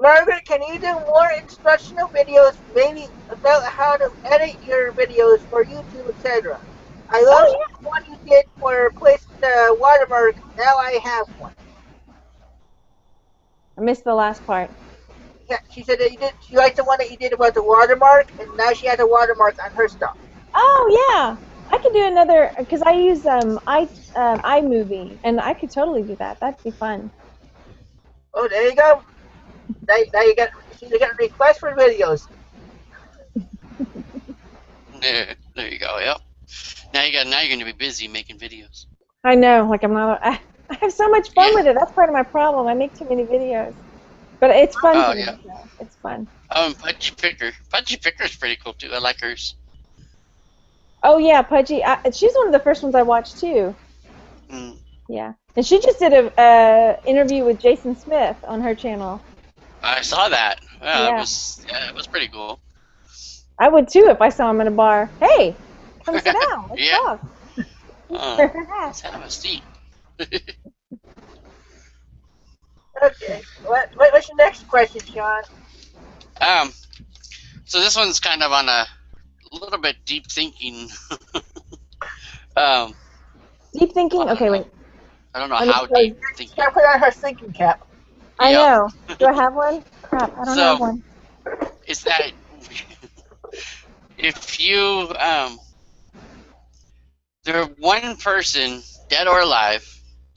Margaret, can you do more instructional videos, maybe about how to edit your videos for YouTube, etc.? I love the one you did for placing the watermark. Now I have one. I missed the last part. Yeah, she said that she liked the one that you did about the watermark, and now she has a watermark on her stuff. Oh yeah, I could do another because I use iMovie, and I could totally do that. That'd be fun. Oh, there you go. Now you got requests for videos. There you go. Yep. Now you're going to be busy making videos. I know, like I have so much fun with it. That's part of my problem. I make too many videos, but it's fun to me. So it's fun. Pudgy Picker. Pudgy Picker's pretty cool too. I like hers. Oh yeah, Pudgy. She's one of the first ones I watched too. Mm. Yeah, and she just did a interview with Jason Smith on her channel. I saw that. Yeah. It was pretty cool. I would too if I saw him in a bar. Hey, come sit down. Let's talk. Let's have a seat. Okay. What's your next question, Sean? So this one's kind of on a little bit deep thinking. Deep thinking? Okay, wait. I don't know how deep thinking. She's gotta put on her thinking cap. I know. Do I have one? Crap, I don't have one. Is that if you there's one person, dead or alive,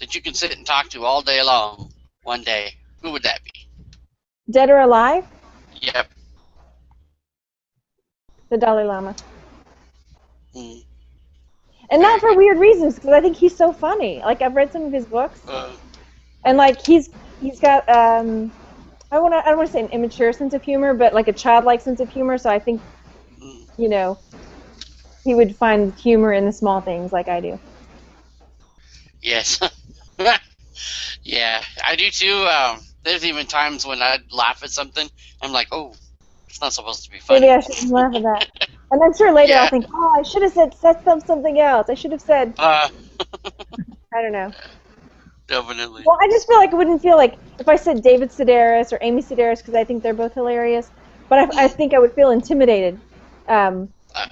that you can sit and talk to all day long, one day, who would that be? Dead or alive? Yep. The Dalai Lama. Mm. And not for weird reasons, because I think he's so funny. Like, I've read some of his books, and like he's got I don't want to say an immature sense of humor, but like a childlike sense of humor. So I think, you know, he would find humor in the small things like I do. Yes. Yeah, I do too. There's even times when I'd laugh at something. I'm like, oh, it's not supposed to be funny. Maybe I shouldn't laugh at that. And I'm sure later I'll think, oh, I should have said something else. I should have said, I don't know. Definitely. Well, I just feel like it wouldn't feel like if I said David Sedaris or Amy Sedaris, because I think they're both hilarious, but I think I would feel intimidated.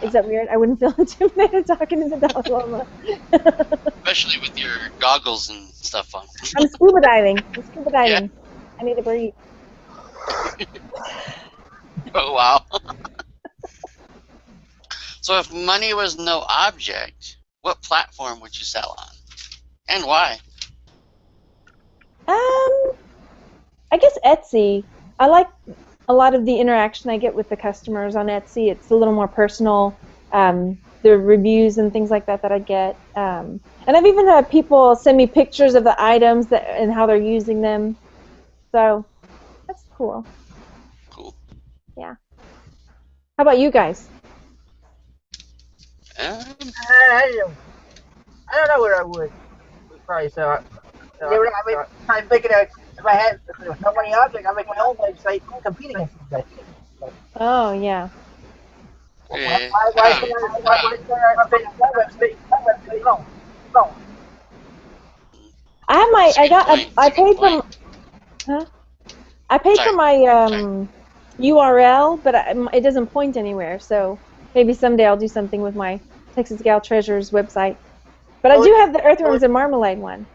Is that weird? I wouldn't feel intimidated talking to the Dalai Lama. Especially with your goggles and stuff on. I'm scuba diving. Yeah. I need to breathe. Oh, wow. So if money was no object, what platform would you sell on? And why? I guess Etsy. I like a lot of the interaction I get with the customers on Etsy. It's a little more personal. The reviews and things like that I get. And I've even had people send me pictures of the items and how they're using them. So that's cool. Cool. Yeah. How about you guys? I don't know where I would. Probably so. I'm thinking of if I had no money object, I'd make my own website competing against these guys. Oh yeah. Why should I make my website? No. I paid for my URL, but it doesn't point anywhere. So maybe someday I'll do something with my Texas Gal Treasures website. But I do have the Earthworms and Marmalade one.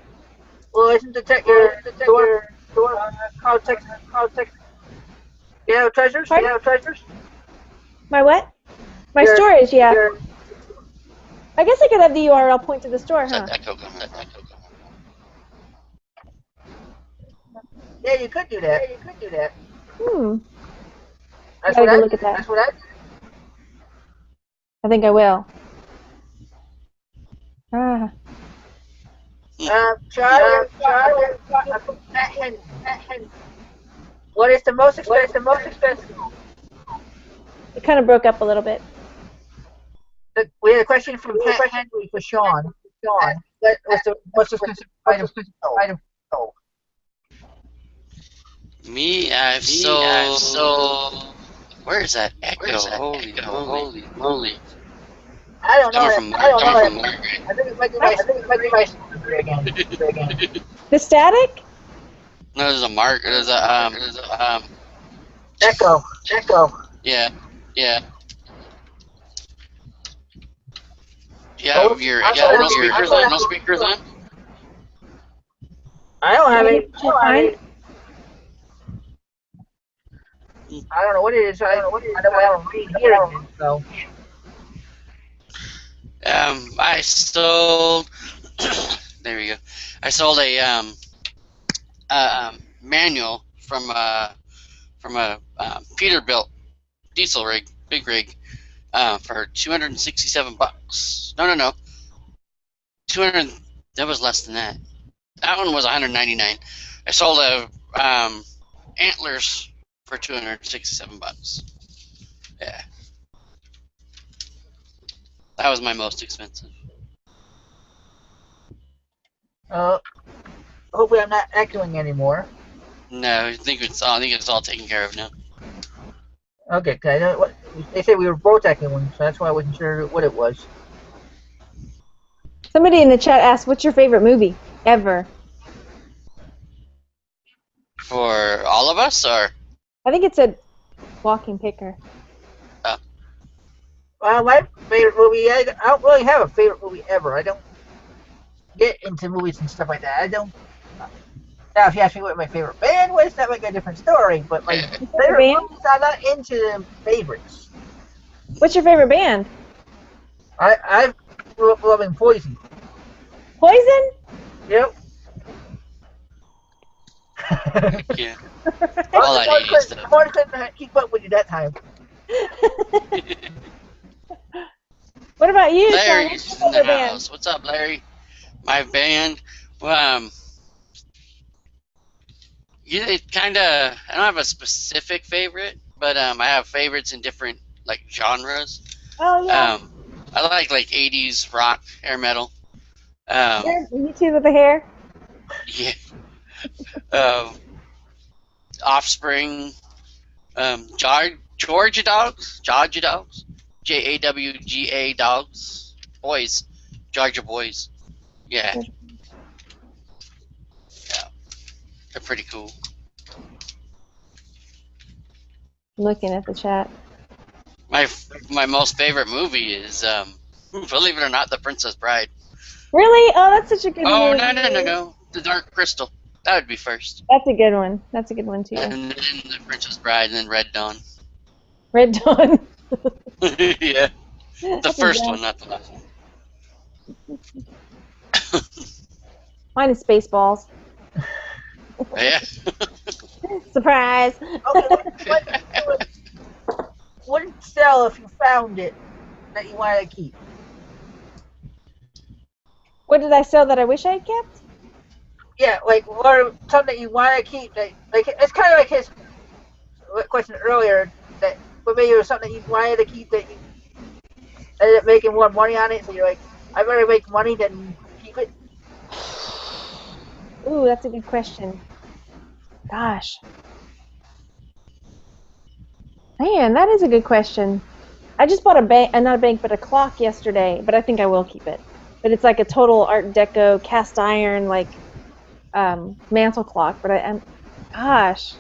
Well, isn't your called Texas? You have treasures? Pardon? You have treasures? My what? My storage, yeah. I guess I could have the URL point to the store, huh? Yeah, you could do that. That's what I look at that. That's what I. I think I will. Ah. Charlie, what is the most expensive? It kind of broke up a little bit. We had a question from Pat Henry for Sean. What was the most expensive item? Me, I've sold. Where is that echo? Holy moly! I don't know. Coming from Margaret. I think it might be my sister again. The static? No, there's a mark. There's a Echo. Yeah. Do you have your no speakers on? I don't have any. Fine. I don't know what it is. I don't have a read here again, so. I sold. There we go. I sold a manual from a Peterbilt diesel rig, big rig, for $267. No. 200. That was less than that. That one was $199. I sold a antlers for $267. Yeah. That was my most expensive. Hopefully I'm not echoing anymore. No, I think it's all taken care of now. Okay, cause I know what they said we were both echoing, so that's why I wasn't sure what it was. Somebody in the chat asked, "What's your favorite movie ever?" For all of us, or? I think it said Walking Picker. My favorite movie, I don't really have a favorite movie ever. I don't get into movies and stuff like that. I don't. Now, if you ask me what my favorite band was, that might be a different story. But my favorite movies, I'm not into the favorites. What's your favorite band? I grew up loving Poison. Poison? Yep. Yeah. All that '80s stuff. I couldn't keep up with you that time. What about you, Larry's Sean? in the house. What's up, Larry? My band. Well, it kind of. I don't have a specific favorite, but I have favorites in different genres. Oh yeah. I like '80s rock, hair metal. You too with the hair. Yeah. Offspring. Georgia Dogs. JAWGA Dogs. Boys. Georgia Boys. Yeah. They're pretty cool. Looking at the chat. My most favorite movie is believe it or not, The Princess Bride. Really? Oh, that's such a good movie. Oh no. The Dark Crystal. That would be first. That's a good one. That's a good one too. And then The Princess Bride, and then Red Dawn. Red Dawn. Yeah. The first one, not the last one. Mine is Spaceballs. Yeah. Surprise. Okay, wouldn't sell if you found it that you wanted to keep. What did I sell that I wish I had kept? Yeah, or something that you want to keep. It's kind of like his question earlier, that maybe it was something that you wanted to keep that you ended up making more money on it, so you're like, I'd rather make money than keep it. Ooh, that's a good question. Gosh. Man, that is a good question. I just bought not a bank, but a clock yesterday, but I think I will keep it. But it's like a total Art Deco cast iron, mantle clock, but gosh.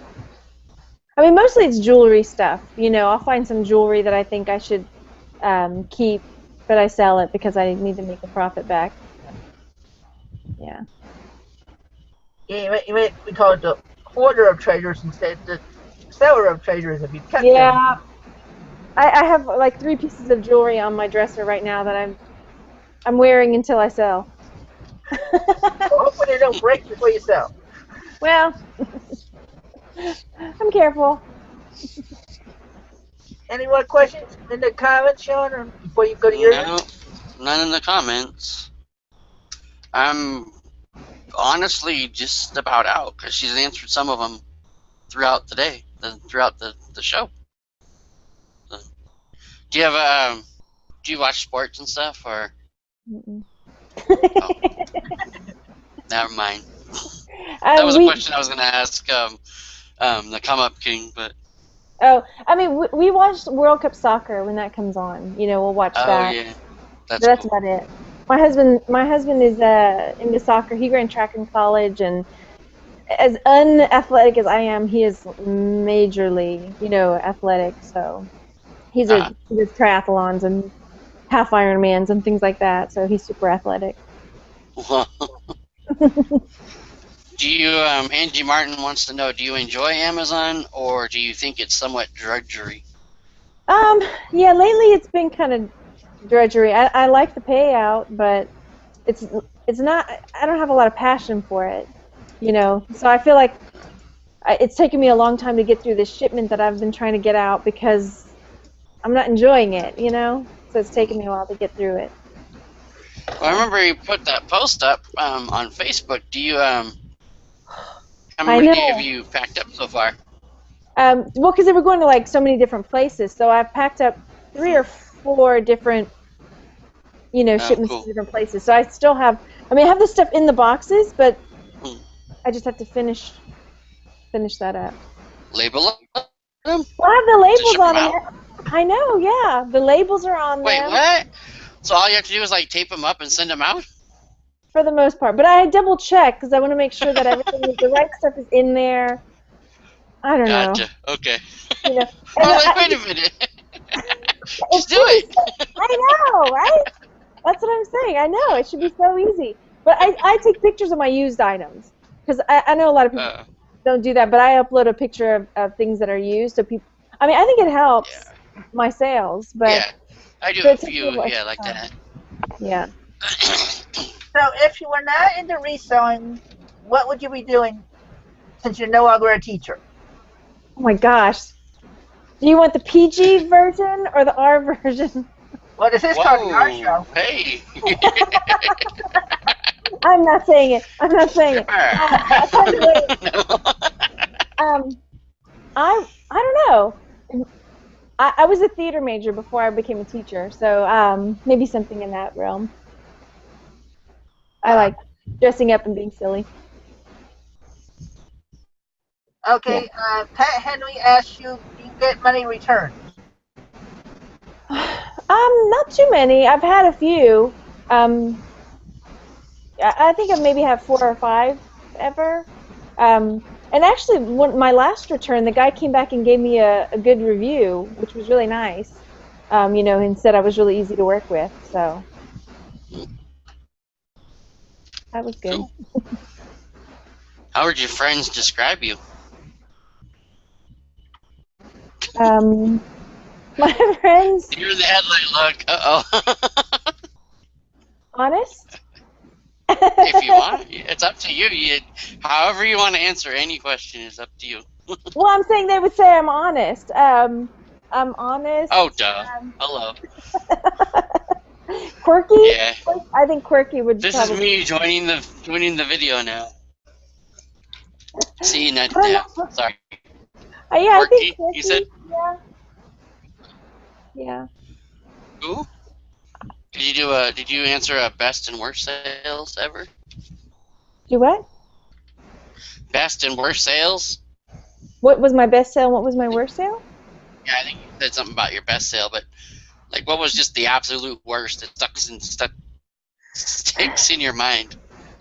I mean, mostly it's jewelry stuff. I'll find some jewelry that I think I should keep, but I sell it because I need to make a profit back. Yeah. Yeah, you might we call it the hoarder of treasures instead of the seller of treasures if you kept them. Yeah. I have 3 pieces of jewelry on my dresser right now that I'm wearing until I sell. Hopefully they don't break before you sell. Well, I'm careful. Any more questions in the comments, Sean, or before you go to yours? No, none in the comments. I'm honestly just about out because she's answered some of them throughout the day, throughout the show. So, do you have do you watch sports and stuff or? Mm-mm. Oh, never mind. That was a We question I was going to ask the Come Up King, but I mean, we watch World Cup soccer when that comes on. You know, we'll watch oh that. yeah, But that's that's cool. about it. My husband is into soccer. He ran track in college, and as unathletic as I am, he is majorly, athletic. So he Uh, does triathlons and half Ironmans and things like that. So he's super athletic. do you Angie Martin wants to know, do you enjoy Amazon or do you think it's somewhat drudgery? Um, yeah, lately it's been kind of drudgery. I like the payout, but it's it's not. I don't have a lot of passion for it, So I feel like it's taken me a long time to get through this shipment that I've been trying to get out because I'm not enjoying it. So it's taken me a while to get through it. Well, I remember you put that post up on Facebook. Do you how I many have know. you packed up so far? Well, because they were going to like so many different places, so I've packed up 3 or 4 different, Oh, shipments to cool. different places. So I still have. I mean, I have the stuff in the boxes, but Hmm. I just have to finish that up. Label them Well, I have the to labels ship them on them. out. I know, yeah. The labels are on Wait, them what? So all you have to do is like tape them up and send them out? for the most part. But I double check because I want to make sure that the right stuff is in there. I don't know. Gotcha. Okay. You know, and I'm like, wait a minute. it Just do should be. it. I know, right? That's what I'm saying. I know it should be so easy. But I take pictures of my used items because I know a lot of people Uh, don't do that. But I upload a picture of things that are used, so people. I mean, I think it helps yeah. my sales, but Yeah. I do so a it takes a few, little yeah, extra like time. that. Yeah. So if you were not into reselling, what would you be doing since you're no longer a teacher? Oh my gosh. Do you want the PG version or the R version? Well, this is called the art Whoa. show. Hey. I'm not saying it. I'm not saying it. I'll tell you what. No. Um, I don't know. I was a theater major before I became a teacher, so maybe something in that realm. I Uh, like dressing up and being silly. Yeah. okay, Pat Henry asks you, do you get money returns? Not too many. I've had a few. I think I've maybe had 4 or 5 ever. And actually, my last return, the guy came back and gave me a good review, which was really nice. And said I was really easy to work with, so that was good. Cool. How would your friends describe you? Um, my friends, You're in the headlight look. Uh-oh. honest. If you want, it's up to you. However you want to answer any question is up to you. Well, I'm saying they would say I'm honest. I'm honest. Oh, duh. Hello. Quirky. Yeah. I think quirky would This is probably. me joining the video now. See, not I don't yeah. know. Sorry. Yeah, I think Quirky, quirky. you said? Yeah. Yeah. Who? Did you answer a best and worst sales ever? Do what? Best and worst sales? What was my best sale and what was my worst sale? Yeah, I think you said something about your best sale, but like what was just the absolute worst that sticks in your mind?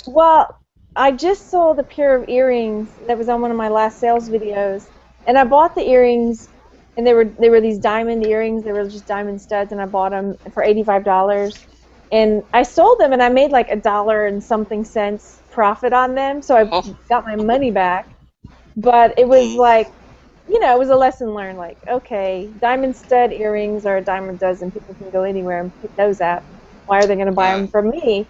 Well, I just sold a pair of earrings that was on one of my last sales videos, and I bought the earrings, and they were these diamond earrings. They were just diamond studs, and I bought them for $85. And I sold them, and I made like $1 and something cents profit on them, so I Oh. got my money back. But it was like, it was a lesson learned. Like, okay, diamond stud earrings are a dime a dozen. People can go anywhere and pick those up. Why are they going to buy them from me?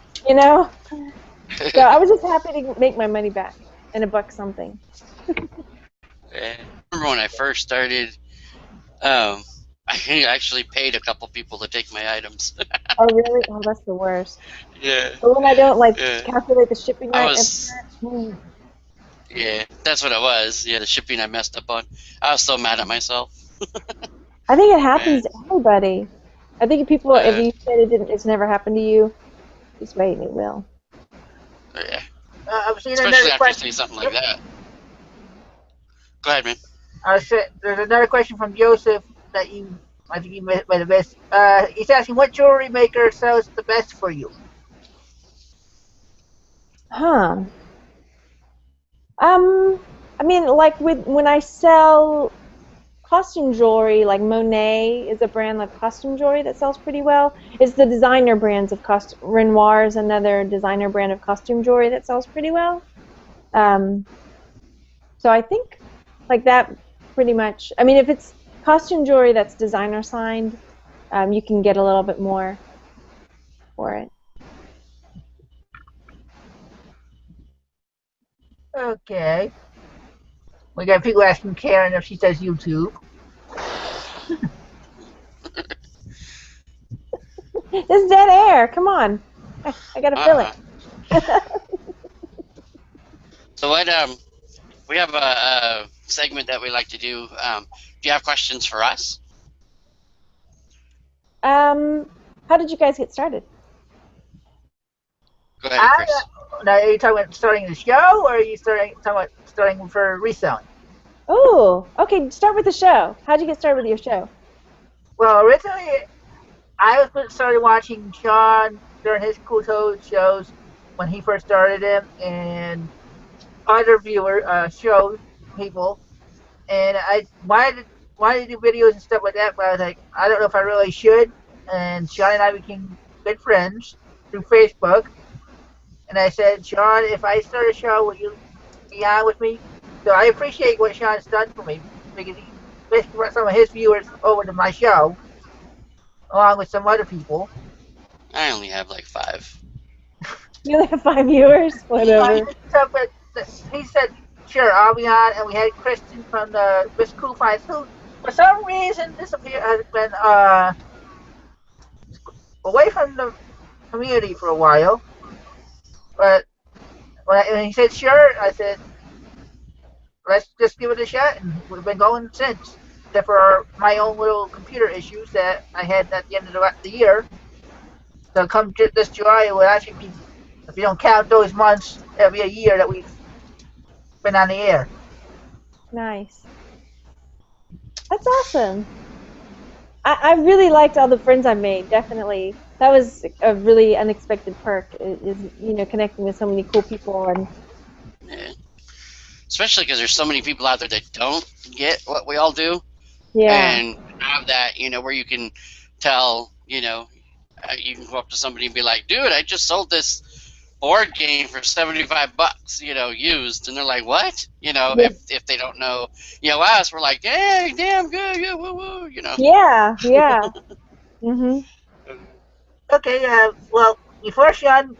So I was just happy to make my money back and $1 something. I remember when I first started, I actually paid a couple people to take my items. Oh, really? Oh, that's the worst. Yeah. But when I don't like Yeah. calculate the shipping I right, was. Yeah, that's what it was. Yeah, the shipping I messed up on. I was so mad at myself. I think it happens Man. to everybody. I think if people, if Uh, you said it's never happened to you, just wait and it will. yeah. I've seen Especially another after you question. say something like Yep. that. Go ahead, man. There's another question from Joseph that I think you might have missed. He's asking what jewelry maker sells the best for you. Huh. I mean, like when I sell costume jewelry, like Monet is a brand of costume jewelry that sells pretty well. It's the designer brands of costume. Renoir is another designer brand of costume jewelry that sells pretty well. Um, so I think like that pretty much. I mean, if it's costume jewelry that's designer signed, you can get a little bit more for it. Okay. We got people asking Karen if she does YouTube. This is dead air. Come on, I gotta fill Uh-huh. it. So what? We have a segment that we like to do. Do you have questions for us? How did you guys get started? Go ahead, I, Chris. Now, are you talking about starting the show, or are you talking about starting for reselling? Oh, okay. Start with the show. How'd you get started with your show? Well, originally I started watching Sean during his Cool Toad shows when he first started him, and other show people, and I wanted to do videos and stuff like that, but I was like, I don't know if I really should. And Sean and I became good friends through Facebook, and I said, Sean, if I start a show, will you be on with me? So I appreciate what Sean's done for me because he basically brought some of his viewers over to my show, along with some other people. I only have like 5. You only have 5 viewers? Whatever. He said, sure, I'll be on. And we had Kristen from the Miss Cool Finds, who, for some reason, has been away from the community for a while. But when he said, sure, I said, let's just give it a shot. And we've been going since, except for my own little computer issues that I had at the end of the year. So come this July, it will actually be, if you don't count those months, it'll be a year that we've been on the air. Nice. That's awesome. I really liked all the friends I made, definitely. That was a really unexpected perk, is connecting with so many cool people. And Yeah. Especially because there's so many people out there that don't get what we all do, yeah. and have that, where you can tell, you can go up to somebody and be like, dude, I just sold this board game for $75, used, and they're like, what? Yeah. If they don't know, us, we're like, hey, damn good, yeah, woo woo, Yeah, yeah. Mhm. Okay, well, before Sean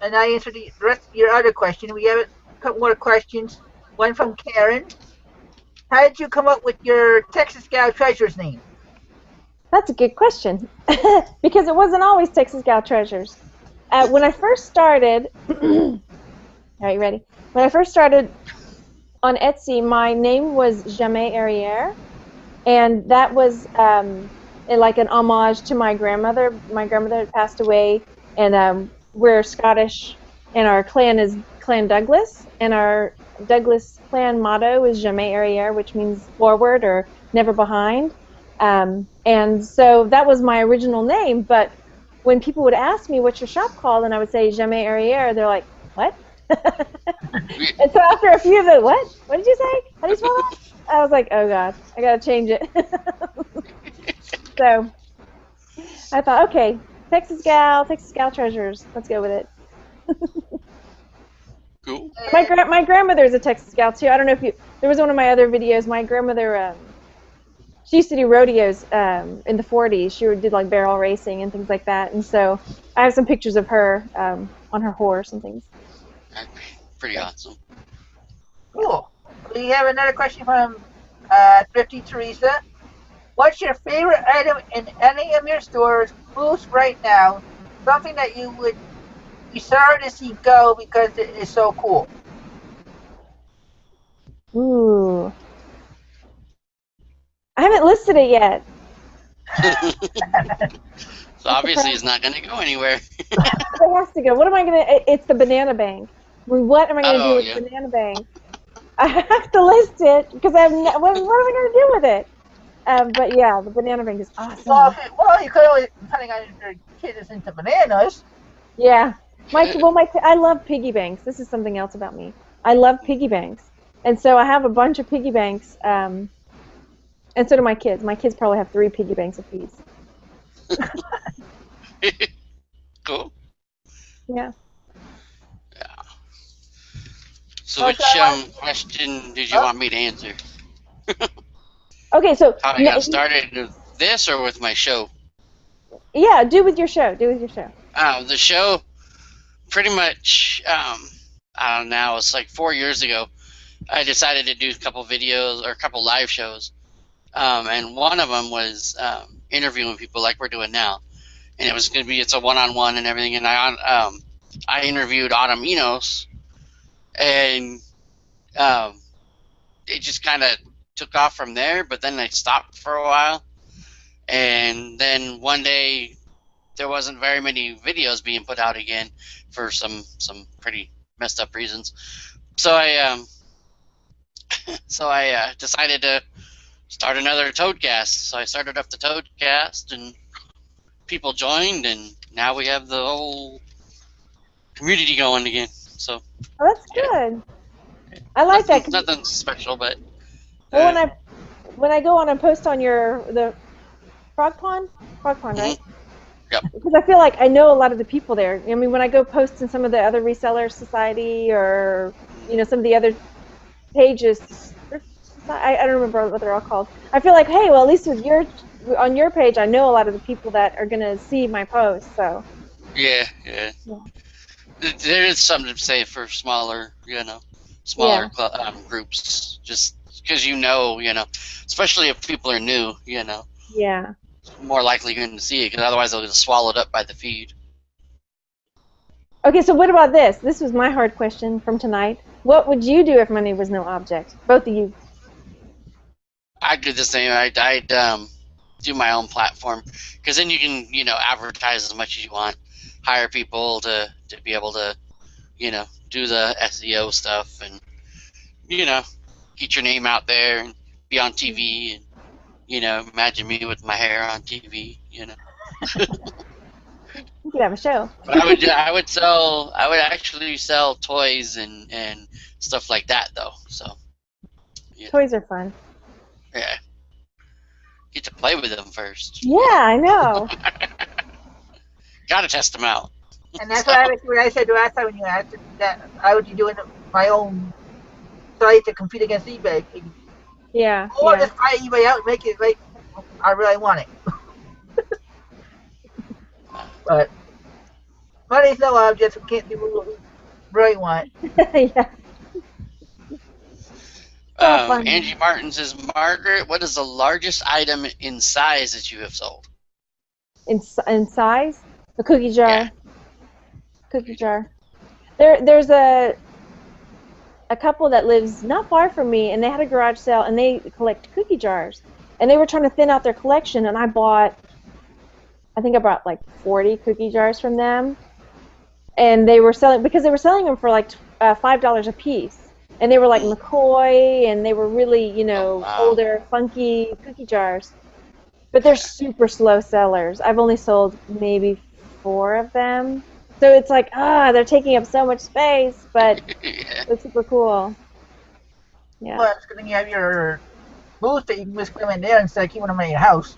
and I answer the rest of your other question, we have a couple more questions. One from Karen. How did you come up with your Texas Gal Treasures name? That's a good question. Because it wasn't always Texas Gal Treasures. When I first started, are you ready? When I first started on Etsy, my name was Jamais Arrière, and that was like an homage to my grandmother. My grandmother had passed away, and we're Scottish, and our clan is Clan Douglas, and our Douglas clan motto is Jamais Arrière, which means forward or never behind. And so that was my original name, but when people would ask me, what's your shop called, and I would say Jamais Arrière, they're like, what? And so after a few of them, what? What did you say? How do you spell that? I was like, oh God, I gotta change it. So I thought, okay, Texas Gal Treasures. Let's go with it. Cool. My grandmother is a Texas Gal too. I don't know if there was one of my other videos. My grandmother, she used to do rodeos in the 40s. She did like barrel racing and things like that. And so I have some pictures of her on her horse and things. Pretty awesome. Cool. We have another question from Thrifty Teresa. What's your favorite item in any of your stores, booths right now? Something that you would you started to see go because it is so cool? Ooh. I haven't listed it yet. So obviously it's not going to go anywhere. It has to go. What am I going to... It's the banana bank. What am I going to do with the banana bank? I have to list it because what am I going to do with it? But yeah, the banana bank is awesome. Well, you could always, depending on if your kid is into bananas. Yeah. I love piggy banks. This is something else about me. I love piggy banks. And so I have a bunch of piggy banks, and so do my kids. My kids probably have 3 piggy banks apiece. Cool. Yeah. Yeah. So which question did you want me to answer? Okay, so how I got started with this or with my show? Yeah, do with your show. The show, pretty much, I don't know, it's like 4 years ago, I decided to do a couple videos or a couple live shows. And one of them was interviewing people like we're doing now. And it was going to be, it's a one-on-one and everything. And I interviewed Autumn Enos. And it just kind of took off from there. But then I stopped for a while. And then one day, there wasn't very many videos being put out again for some pretty messed up reasons. So I decided to start another Toadcast. So I started up the Toadcast, and people joined, and now we have the whole community going again. So that's good. I like that. Nothing special, but well, when I go on and post on the Frog Pond, right? Yep. Because I feel like I know a lot of the people there. I mean, when I go post in some of the other reseller society or some of the other pages, I don't remember what they're all called. I feel like, hey, well, at least on your page, I know a lot of the people that are gonna see my post. So. Yeah. There is something to say for smaller groups, just because especially if people are new, Yeah. more likely going to see it, because otherwise they'll get swallowed up by the feed. Okay, so what about this? This was my hard question from tonight. What would you do if money was no object? Both of you. I'd do the same. I'd do my own platform, because then you can advertise as much as you want, hire people to be able to do the SEO stuff, and get your name out there and be on TV, and imagine me with my hair on TV. You could have a show. But I would actually sell toys and stuff like that, though. So toys are fun. Yeah, get to play with them first. Yeah, I know. Gotta test them out. And that's what I said last time when you asked that I would be doing my own site to compete against eBay. Yeah. Or just buy eBay out and make it like I really want it. But money's no object, we can't do what we really want. Yeah. Angie Martin says, Margaret, what is the largest item in size that you have sold? In size? A cookie jar. Yeah. Cookie jar. There's a couple that lives not far from me, and they had a garage sale, and they collect cookie jars. And they were trying to thin out their collection, and I bought like 40 cookie jars from them. And they were selling them for like $5 a piece. And they were like McCoy, and they were really, older, funky cookie jars. But they're super slow sellers. I've only sold maybe 4 of them. So it's like, they're taking up so much space, but they're super cool. Yeah. Well, it's good thing you have your booth that you can just put them in there instead of keeping them in your house.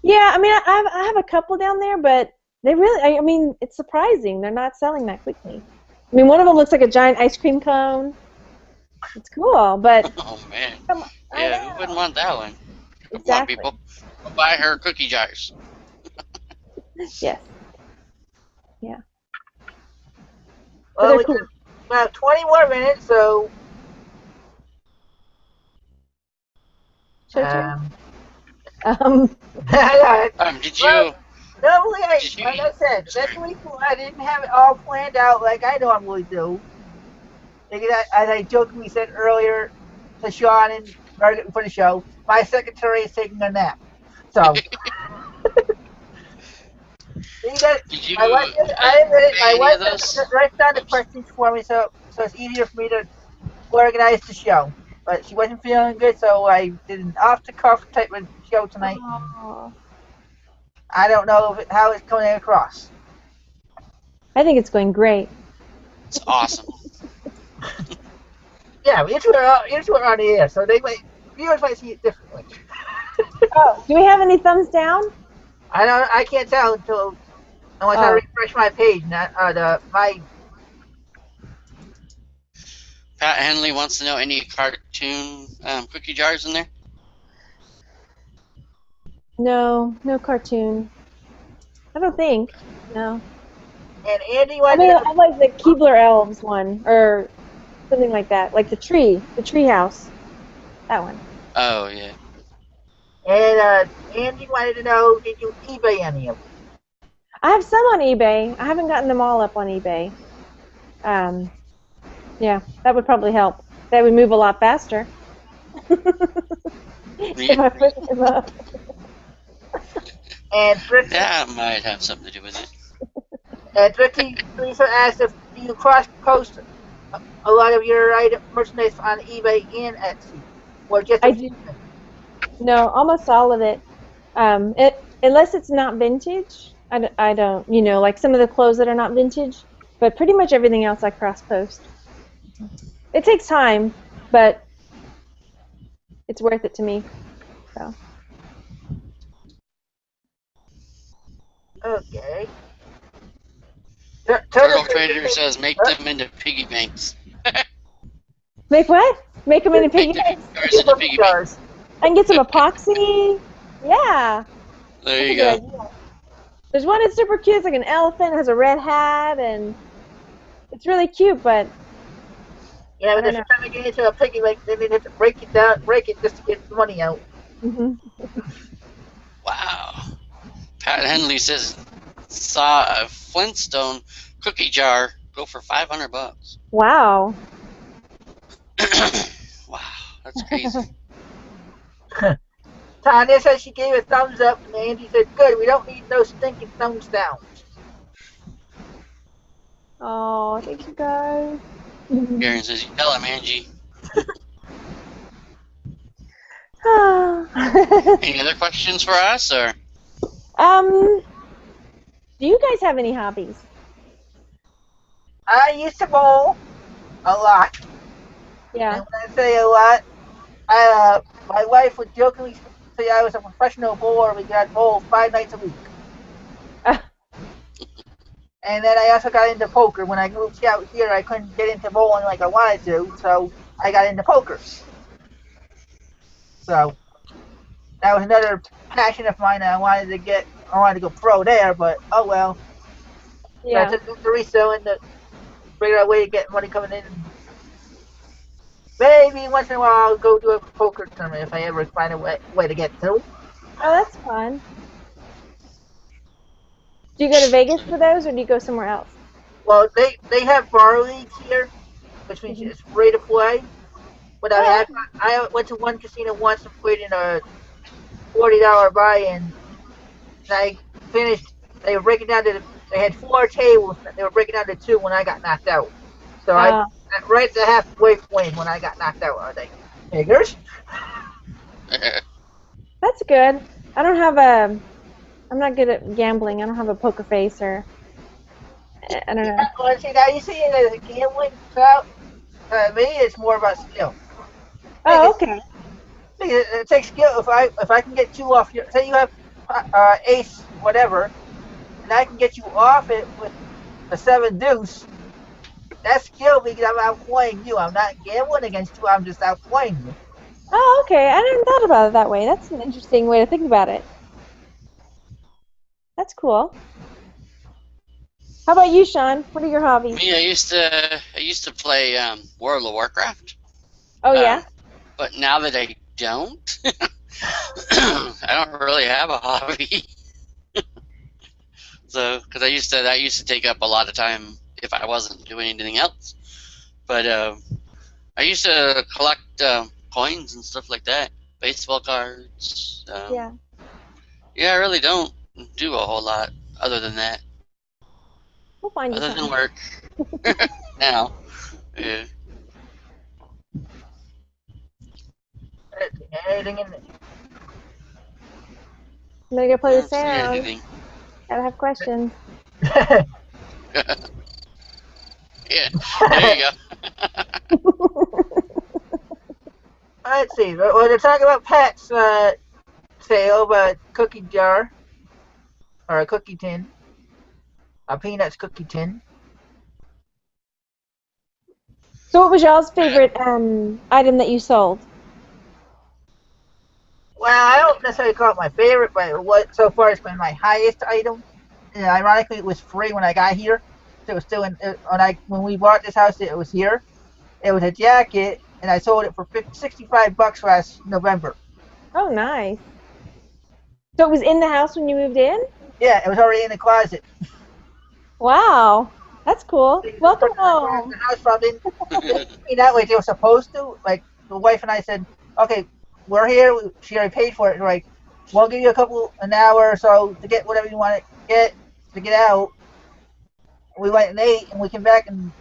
Yeah, I mean, I have a couple down there, but they really, I mean, it's surprising. They're not selling that quickly. I mean, one of them looks like a giant ice cream cone. It's cool, but... Oh, man. Yeah, who wouldn't want that one? Exactly. Come on, people. Go buy her cookie jars. Yes. Yeah. Well, we have 20 more minutes, so... Did Normally, like I said, this week I didn't have it all planned out like I normally do. As I jokingly said earlier to Sean and Margaret before the show, my secretary is taking a nap. So, you got, Did you I admit it, my pay any wife of those? writes down the Oops. questions for me, so it's easier for me to organize the show. But she wasn't feeling good, so I did an off the cuff type of show tonight. Oh, I don't know how it's coming across. I think it's going great. It's awesome. Yeah, usually we're on the air, so viewers might see it differently. Oh, do we have any thumbs down? I can't tell unless I Oh, refresh my page. Not my. Pat Henley wants to know any cartoon cookie jars in there. no, no cartoon. I don't think. No. And Andy I wanted mean, to I like the Keebler Elves one, or something like that, like the tree house. That one. Oh yeah. and Andy wanted to know, did you eBay any of them? I have some on eBay. I haven't gotten them all up on eBay. Yeah, that would probably help. That would move a lot faster. If I put them up. And Thrifty, That might have something to do with it. Thrifty Lisa asked if you cross post a lot of your merchandise on eBay and Etsy, or just I a do. few. No, almost all of it. Unless it's not vintage, I don't, like some of the clothes that are not vintage, but pretty much everything else I cross-post. It takes time, but it's worth it to me. So. Okay. Turtle Trader says make them into piggy banks. Make what? Make them into piggy Make the banks? jars into piggy banks. I can get some epoxy. Yeah. There you That's a go. good idea. There's one that's super cute. It's like an elephant, has a red hat, and it's really cute, but Yeah, I but don't if know. you're trying to get into a piggy bank, then you have to break it just to get the money out. Hmm. Wow. Pat Henley says saw a Flintstone cookie jar go for $500. Wow. Wow, that's crazy. Tanya said she gave a thumbs up, and Andy said, "Good, we don't need no stinking thumbs down." Oh, thank you guys. Karen says, you tell him, Angie. Any other questions for us, or? Do you guys have any hobbies? I used to bowl a lot, Yeah. and when I say a lot, my wife would jokingly say I was a professional bowler. We got bowl 5 nights a week. And then I also got into poker. When I moved out here, I couldn't get into bowling like I wanted to, so I got into poker. So that was another passion of mine that I wanted to go pro there, but oh well. Yeah. So I took the reselling to figure out a way to get money coming in. Maybe once in a while I'll go do a poker tournament if I ever find a way to get through. Oh, that's fun. Do you go to Vegas for those, or do you go somewhere else? Well, they have bar leagues here, which means it's free to play. But I Oh, mean, I went to one casino once and played in a $40 buy-in, and I finished. They were breaking down to. They had 4 tables. And they were breaking down to 2 when I got knocked out. So I uh, right at the halfway point when I got knocked out. I was like, figures. that's good. I don't have a. I'm not good at gambling. I don't have a poker face, or I don't know. Well, see, now you see it as a gambling crowd. Me, it's more about skill. Oh, okay. It takes skill. If I can get you off your, say you have ace whatever, and I can get you off it with a 7 deuce. That's skill because I'm outplaying you. I'm not gambling against you. I'm just outplaying you. Oh, okay. I hadn't thought about it that way. That's an interesting way to think about it. That's cool. How about you, Sean? What are your hobbies? Me, I used to play World of Warcraft. Oh, yeah? But now that I don't, I don't really have a hobby. So, because that used to take up a lot of time if I wasn't doing anything else. But I used to collect coins and stuff like that, baseball cards. Yeah. Yeah, I really don't do a whole lot other than that, We'll find you other than something. work. Now, yeah. Anything in I'm gonna go I play the don't see sound. anything. Gotta have questions. there? Yeah, there you go. Let's see. Well, they're talking about Pat's sale, but cookie jar or a cookie tin, a peanuts cookie tin. So what was y'all's favorite item that you sold? Well, I don't necessarily call it my favorite, but what so far it's been my highest item. And ironically, it was free when I got here. So it was still when we bought this house, it was here. It was a jacket, and I sold it for $65 last November. Oh, nice. So it was in the house when you moved in? Yeah, it was already in the closet. Wow. That's cool. The Welcome person that bought home. the house from didn't treat me that way they were supposed to. Like the wife and I said, okay, we're here. She already paid for it. We're like, we'll give you an hour or so to get whatever you want to get to get out. We went and ate, and we came back, and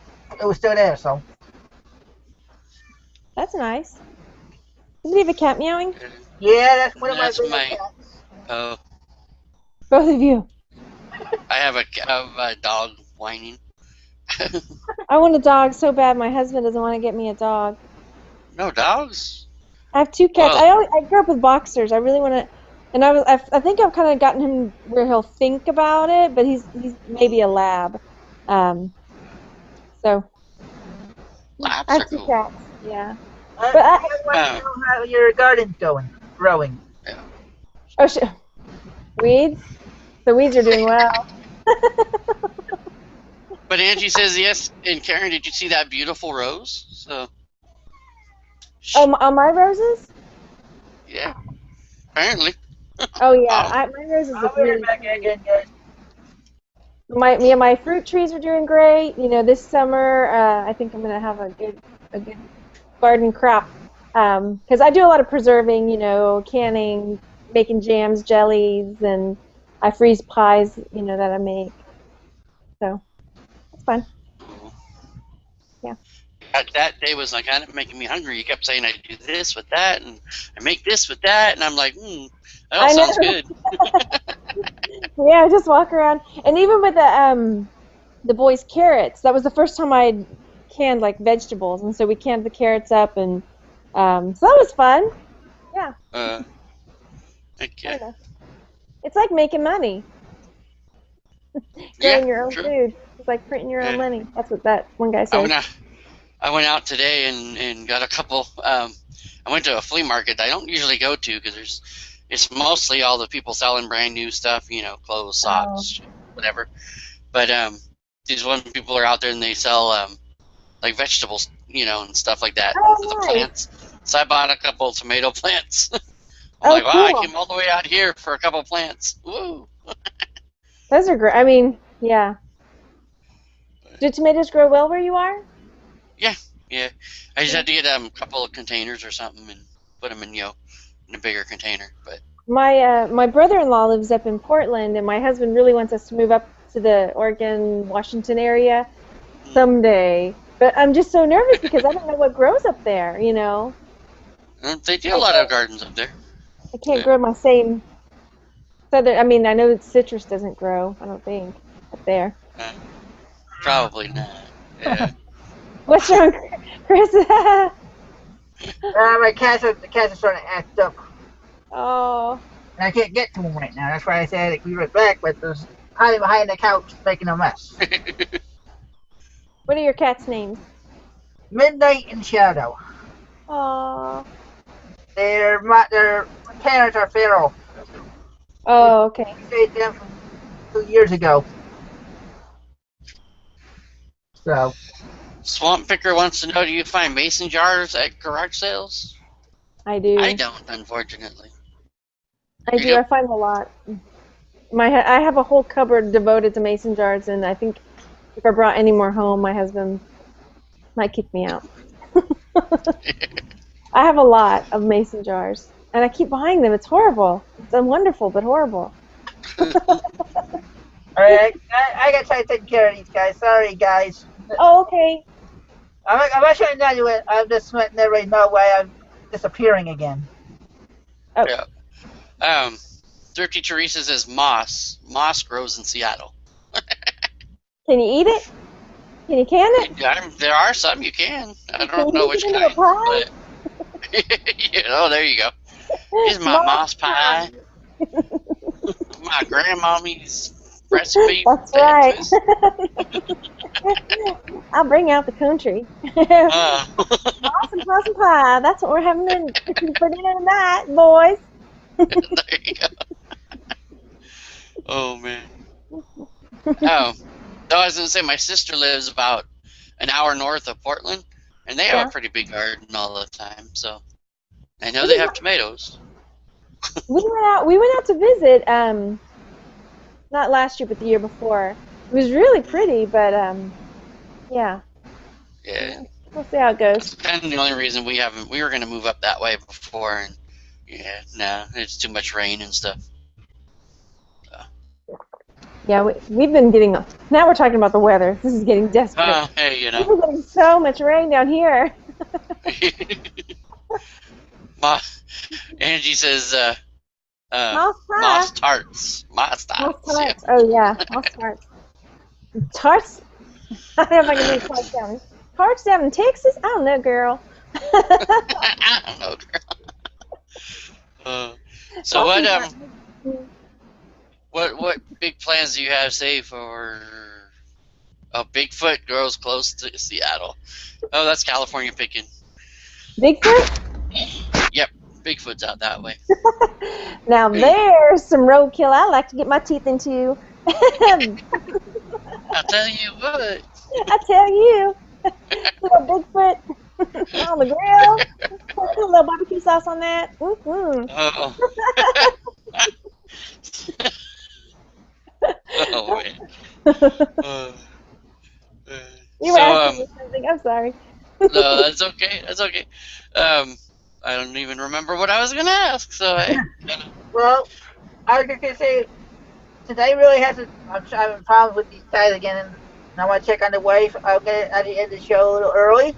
it was still there. So That's nice. Does he have a cat meowing? yeah, that's one of my That's favorite my. cats. Oh, Both of you. I have a dog whining. I want a dog so bad. My husband doesn't want to get me a dog. No dogs? I have two cats. Well, I grew up with boxers. I really want to, and I think I've kind of gotten him where he'll think about it, but he's maybe a lab. Um, so I labs are have two cool. cats. Yeah, but I want to Uh, know how your garden's growing. yeah. oh weeds. The weeds are doing well. But Angie says yes. And Karen, did you see that beautiful rose? So, On my roses? yeah, apparently. Oh yeah, Wow. my roses I'll look be right really back pretty. again, guys. My fruit trees are doing great. You know, this summer I think I'm gonna have a good garden crop because I do a lot of preserving. You know, canning, making jams, jellies, and I freeze pies. You know that I make. So it's fun. Yeah. That day was like kind of making me hungry. You kept saying I do this with that, and I make this with that, and I'm like, that all I sounds know. good. Yeah, just walk around, and even with the boys' carrots, that was the first time I canned like vegetables, and so we canned the carrots up, and so that was fun. Yeah, Uh, I okay. don't know. It's like making money, Yeah, growing your own true. food. It's like printing your own Yeah. money. That's what that one guy I says. went out. I went out today and got a couple. I went to a flea market that I don't usually go to because it's mostly all the people selling brand new stuff, clothes, Oh, socks, whatever. But these one people are out there and they sell like vegetables, and stuff like that, and for the oh, nice. plants. So I bought a couple of tomato plants. I'm Oh, like, wow, I cool. came all the way out here for a couple of plants. Woo! Those are great. I mean, yeah. Do tomatoes grow well where you are? Yeah, yeah. I just Yeah. had to get a couple of containers or something and put them in a bigger container. But My brother-in-law lives up in Portland, and my husband really wants us to move up to the Oregon, Washington area someday. But I'm just so nervous because I don't know what grows up there, you know. they do a I lot of can't gardens up there. I can't Yeah. grow my same southern. I mean, I know that citrus doesn't grow, I don't think, up there. Uh, Probably not. Yeah. What's wrong, Chris? The cats are starting to act up, Oh, and I can't get to them right now. That's why I said I'd be right back, but there's hiding behind the couch making a mess. what are your cats' names? Midnight and Shadow. Oh, Their parents are feral. We oh, okay. saved them from 2 years ago. So Swamp Picker wants to know: do you find mason jars at garage sales? I I do. don't, unfortunately. I You do. do? I find a lot. I have a whole cupboard devoted to mason jars, and I think if I brought any more home, my husband might kick me out. I have a lot of mason jars, and I keep buying them. It's horrible. It's wonderful, but horrible. All right, I gotta try to take care of these guys. Sorry, guys. Oh, okay. I'm actually not doing it. I'm just letting everybody know why I'm disappearing again. Oh. Yeah. Thrifty Teresa says moss. Moss grows in Seattle. Can you eat it? Can you can it? There are some you can. I Can don't you know make which it into a kind. pie? But, oh, there you go. Here's my moss pie. My grandmommy's recipe. That's right. I'll bring out the country. Awesome possum pie. That's what we're having for dinner tonight, boys. There you go. Oh, man. Oh, so I was going to say, my sister lives about an hour north of Portland, and they have a pretty big garden all the time, so I know they have tomatoes. We went out to visit, not last year, but the year before. It was really pretty, but, yeah. Yeah. We'll see how it goes. That's kind of the only reason we were going to move up that way before, and yeah, no, it's too much rain and stuff. Yeah, we've been getting, now we're talking about the weather. This is getting desperate. Hey, you know. We're getting so much rain down here. Angie says, Moss tarts. Moss tarts. Yeah. Oh, yeah, moss tarts. Tarts? I don't know if I can do tarts down. Tarts down in Texas? I don't know, girl. I don't know, girl. So what big plans do you have, say, for Bigfoot grows close to Seattle? Oh, that's California picking. Bigfoot? Yep, Bigfoot's out that way. Now there's some roadkill I like to get my teeth into. I'll tell you what. I tell you. Little Bigfoot on the grill. Put a little barbecue sauce on that. Mm-hmm. Oh. Oh, man. You were asking me something. I'm sorry. No, that's okay. That's okay. I don't even remember what I was going to ask. So Well, I was going to say, since I really I'm having problems with these guys again, and I want to check on the wife, I'll get it at the end of the show a little early.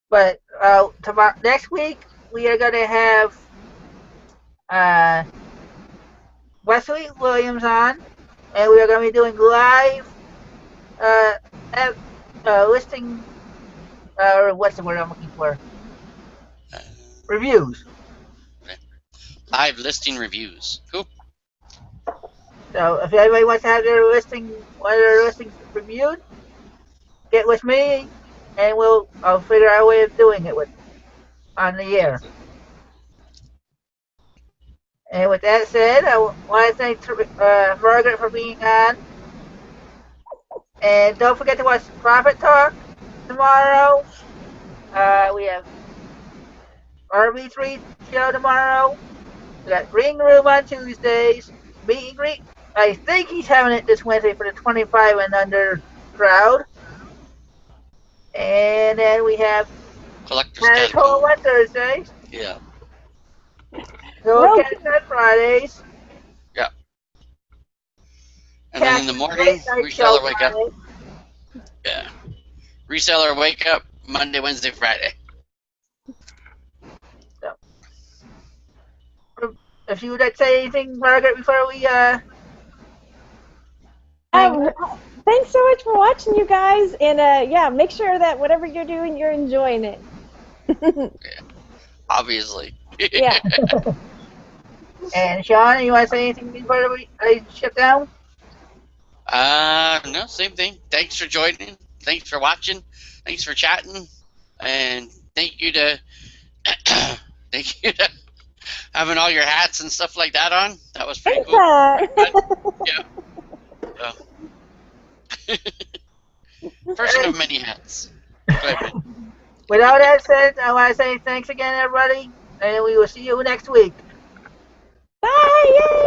But tomorrow, next week, we are going to have Wesley Williams on, and we are going to be doing live listing, what's the word I'm looking for? Reviews. live listing reviews. Cool. So if anybody wants to have one of their listings reviewed, get with me, and I'll figure out a way of doing it on the air. And with that said, I want to thank Margaret for being on. And don't forget to watch Profit Talk tomorrow. We have RB3 show tomorrow. We got Ring Room on Tuesdays. Meet and greet. I think he's having it this Wednesday for the 25 and under crowd. And then we have Collector's Catacomb on Thursdays. Yeah. Go catch on Fridays. Yeah. And then in the morning, Reseller Wake Up. Yeah. Reseller Wake Up Monday, Wednesday, Friday. So, if you would like to say anything, Margaret, before we thanks so much for watching, you guys, and yeah, make sure that whatever you're doing, you're enjoying it. Yeah. Obviously. Yeah. And Sean, you want to say anything before I shut down? No, same thing. Thanks for joining. Thanks for watching. Thanks for chatting. And thank you to having all your hats and stuff like that on. That was pretty cool. Yeah. So. Person of many hats. Go ahead, man. With all that said, I want to say thanks again, everybody, and we will see you next week. Bye! Yay!